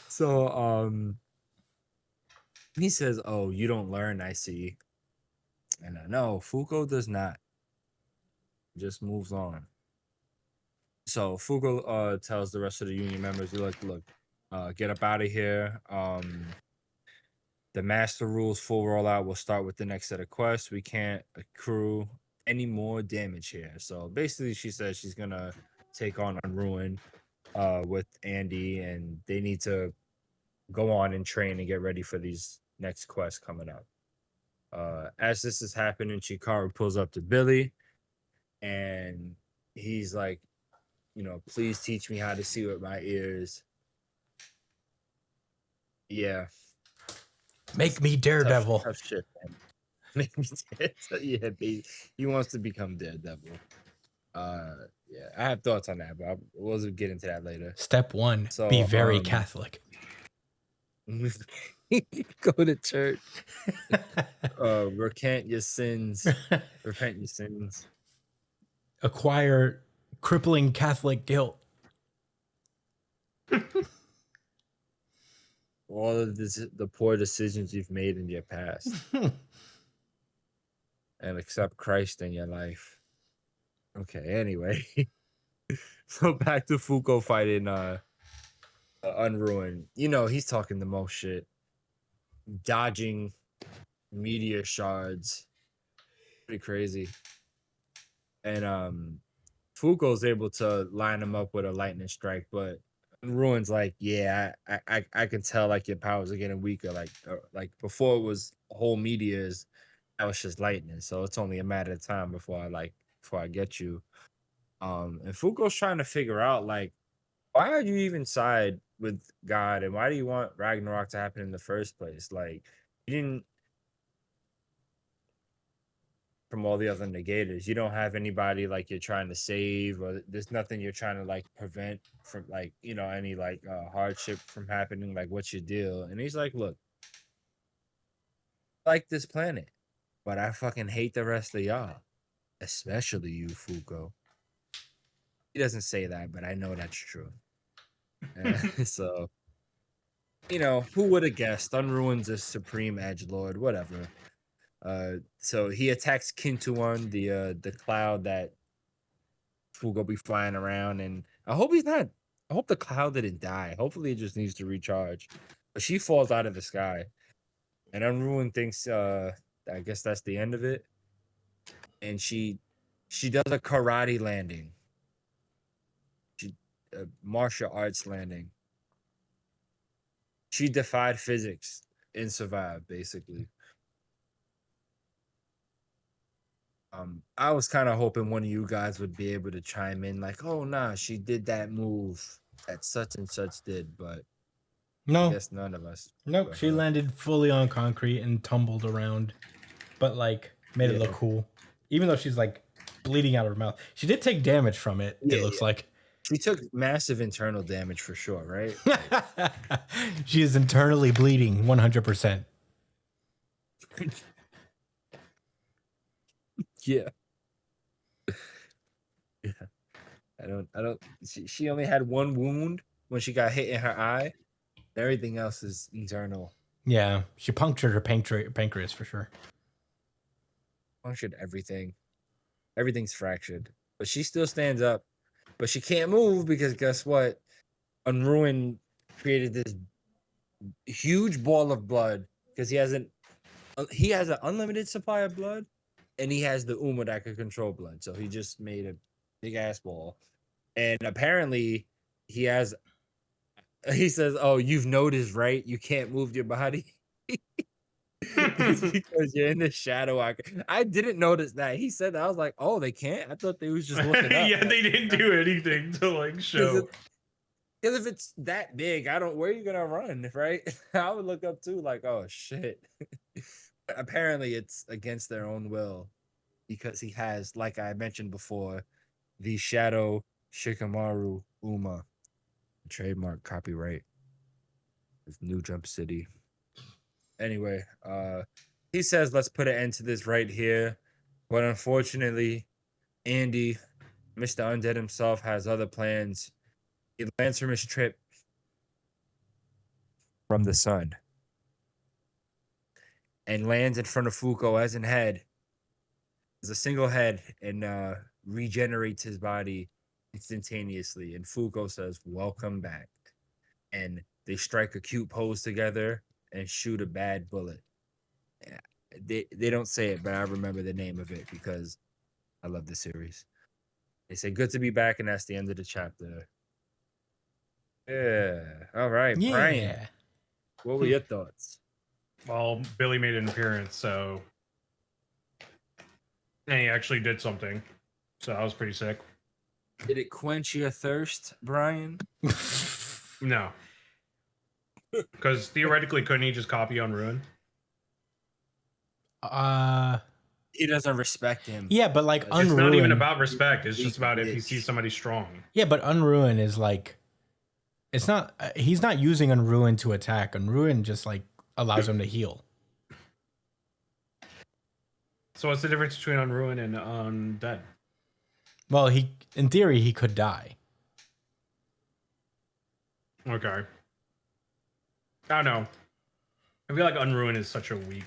So he says, "Oh, you don't learn, I see." And I know Fuko does not. Just moves on. So Fugo tells the rest of the union members, look, get up out of here. The master rules full rollout will start with the next set of quests. We can't accrue any more damage here. So basically she says she's gonna take on Unruined with Andy, and they need to go on and train and get ready for these next quests coming up. As this is happening, Chikaru pulls up to Billy and he's like, please teach me how to see with my ears. Yeah. Make me Daredevil. Tough shit, man. Make me yeah, baby. He wants to become Daredevil. Yeah, I have thoughts on that, but we'll get into that later. Step 1, So, be very Catholic. Go to church. Repent your sins. Repent your sins. Acquire crippling Catholic guilt. All of the poor decisions you've made in your past. And accept Christ in your life. Okay, anyway. So back to Fuko fighting Unruined. He's talking the most shit. Dodging meteor shards. Pretty crazy. And Fuko's able to line him up with a lightning strike, but Ruin's like, yeah, I can tell like your powers are getting weaker. Like before it was whole meteors, that was just lightning. So it's only a matter of time before I get you. And Fuko's trying to figure out like, why are you even side with God, and why do you want Ragnarok to happen in the first place? Like, you didn't, from all the other negators, you don't have anybody like you're trying to save, or there's nothing you're trying to like prevent from like, any like hardship from happening. Like, what's your deal? And he's like, look, I like this planet, but I fucking hate the rest of y'all, especially you, Fuko. He doesn't say that, but I know that's true. So, who would have guessed? Unruin's a supreme edgelord, whatever. So he attacks Kintuan, the cloud that Fugo be flying around, and I hope the cloud didn't die. Hopefully it just needs to recharge. But she falls out of the sky. And Unruin thinks I guess that's the end of it. And she does a karate landing. Martial arts landing. She defied physics and survived, basically. I was kind of hoping one of you guys would be able to chime in, like, oh nah, she did that move that such and such did, but No. I guess none of us. Nope. She landed fully on concrete and tumbled around, but like made it look cool. Even though she's like bleeding out of her mouth, she did take damage from it. It looks like she took massive internal damage for sure, right? She is internally bleeding 100%. Yeah. I don't. She only had one wound when she got hit in her eye. Everything else is internal. Yeah, she punctured her pancreas for sure. Punctured everything. Everything's fractured, but she still stands up. But she can't move because guess what? Unruin created this huge ball of blood because he has an unlimited supply of blood, and he has the Uma that can control blood. So he just made a big ass ball, and apparently he has. He says, "Oh, you've noticed, right? You can't move your body." It's because you're in the shadow. I didn't notice that. He said that. I was like, "Oh, they can't." I thought they was just looking up. Yeah, they didn't do anything to like show. Because if it's that big, where are you gonna run, right? I would look up too, like, oh shit. Apparently, it's against their own will because he has, like I mentioned before, the Shadow Shikamaru Uma trademark copyright. It's New Jump City. Anyway, he says, let's put an end to this right here. But unfortunately, Andy, Mr. Undead himself, has other plans. He lands from his trip from the sun and lands in front of Fuko as an head, as a single head, and regenerates his body instantaneously. And Fuko says, welcome back. And they strike a cute pose together and shoot a bad bullet. They don't say it, but I remember the name of it because I love the series. They say, good to be back, and that's the end of the chapter. Yeah. All right, Yeah. Brian. What were your thoughts? Well, Billy made an appearance, so and he actually did something. So I was pretty sick. Did it quench your thirst, Brian? No. Because theoretically, couldn't he just copy on Ruin? He doesn't respect him. Yeah, but like It's not even Unruin. about respect. It's just about if he Bitch. sees somebody strong. Yeah, but Unruin is like, it's not. He's not using Unruin to attack. Unruin just like allows him to heal. So what's the difference between Unruin and Undead? Well, in theory he could die. Okay. I don't know. I feel like Unruin is such a weak.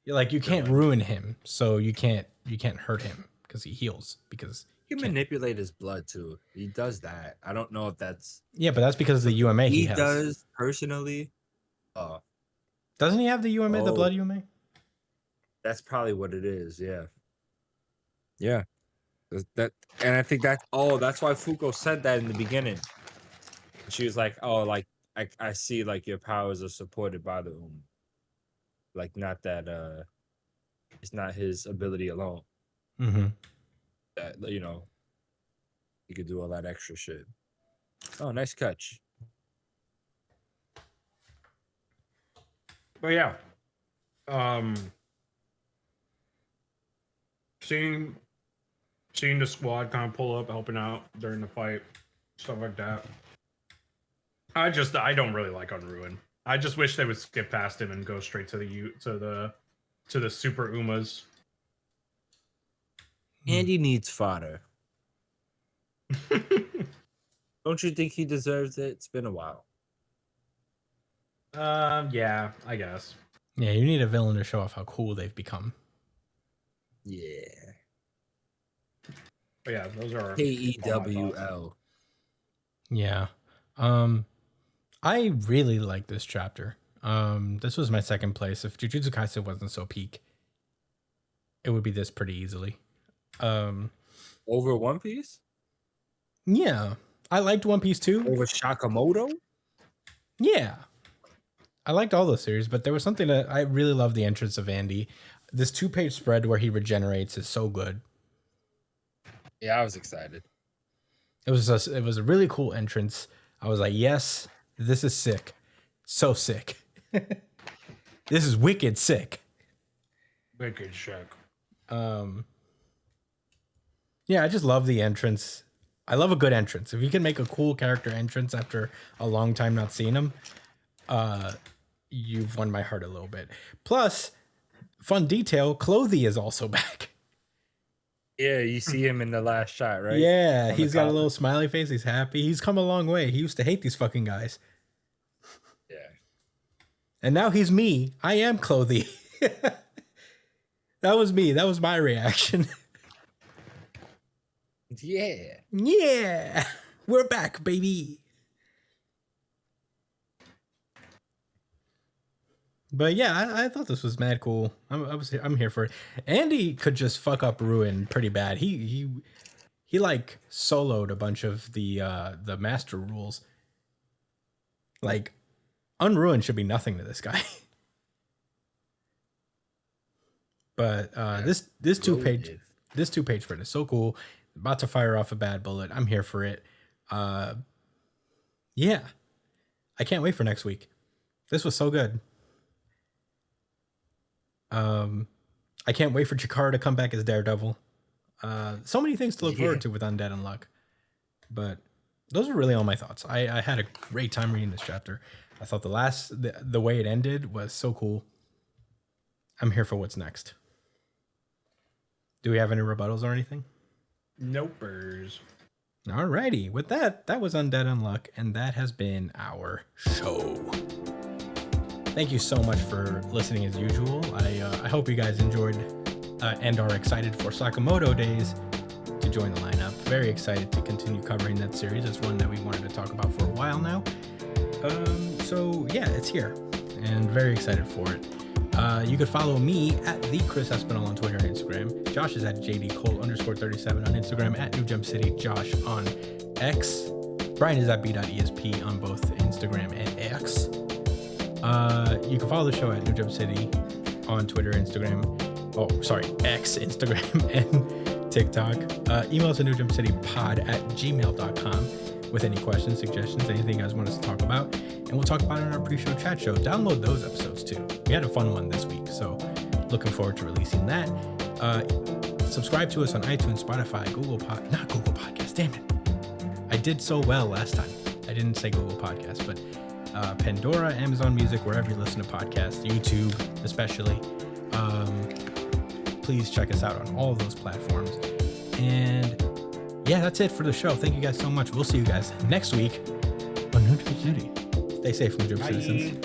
Like you can't ruin him, so you can't hurt him because he heals. Because He can manipulate his blood too. He does that. I don't know if that's yeah, but that's because of the UMA he has. does personally. Doesn't he have the UMA, the blood UMA? That's probably what it is. Yeah. Yeah. That and I think that's why Fuko said that in the beginning. She was like, "Oh, like I see like your powers are supported by the like not that it's not his ability alone. Mm-hmm. That he could do all that extra shit." Oh, nice catch. But yeah. Seeing the squad kind of pull up, helping out during the fight, stuff like that. I don't really like Unruin. I just wish they would skip past him and go straight to the super Umas. Andy needs fodder. Don't you think he deserves it? It's been a while. Yeah, I guess. Yeah, you need a villain to show off how cool they've become. Yeah. But yeah, those are KEWL. Yeah. I really like this chapter. This was my second place. If Jujutsu Kaisen wasn't so peak, it would be this pretty easily. Over One Piece? Yeah. I liked One Piece too. Over Shakamoto? Yeah. I liked all the series, but there was something that I really love the entrance of Andy. This 2-page spread where he regenerates is so good. Yeah, I was excited. It was a really cool entrance. I was like, yes, this is sick. So sick. This is wicked sick. wicked sick. Yeah, I just love the entrance. I love a good entrance. If you can make a cool character entrance after a long time not seeing him, you've won my heart a little bit. Plus, fun detail, Clothy is also back. Yeah, you see him in the last shot, right? Yeah, On the he's got a top. little smiley face. He's happy. He's come a long way. He used to hate these fucking guys. Yeah. And now he's me. I am Clothy. That was me. That was my reaction. Yeah. Yeah. We're back, baby. But yeah, I thought this was mad cool. I'm here for it. Andy could just fuck up Ruin pretty bad. He like soloed a bunch of the master rules. Like Unruined should be nothing to this guy. But this two page spread is so cool. About to fire off a bad bullet. I'm here for it. Yeah. I can't wait for next week. This was so good. I can't wait for Chikara to come back as Daredevil. So many things to look forward to with Undead Unluck. But those are really all my thoughts. I had a great time reading this chapter. I thought the way it ended was so cool. I'm here for what's next. Do we have any rebuttals or anything? Nopers. Alrighty. With that was Undead Unluck, and that has been our show. Thank you so much for listening as usual. I hope you guys enjoyed and are excited for Sakamoto Days to join the lineup. Very excited to continue covering that series. It's one that we wanted to talk about for a while now. So yeah, it's here and very excited for it. You could follow me at the Chris Espinal on Twitter and Instagram. Josh is at JDCole_37 on Instagram, at New Jump City Josh on X. Brian is at b.esp on both Instagram and X. You can follow the show at New Jump City on Twitter, Instagram. Oh, sorry, X, Instagram, and TikTok. Email us at newjumpcitypod@gmail.com with any questions, suggestions, anything you guys want us to talk about. And we'll talk about it in our pre-show chat show. Download those episodes too. We had a fun one this week, so looking forward to releasing that. Subscribe to us on iTunes, Spotify, not Google Podcasts, damn it. I did so well last time. I didn't say Google Podcasts, but Pandora, Amazon Music, wherever you listen to podcasts, YouTube especially. Please check us out on all of those platforms. And yeah, that's it for the show. Thank you guys so much. We'll see you guys next week on New Jump City. Stay safe, New Jump citizens.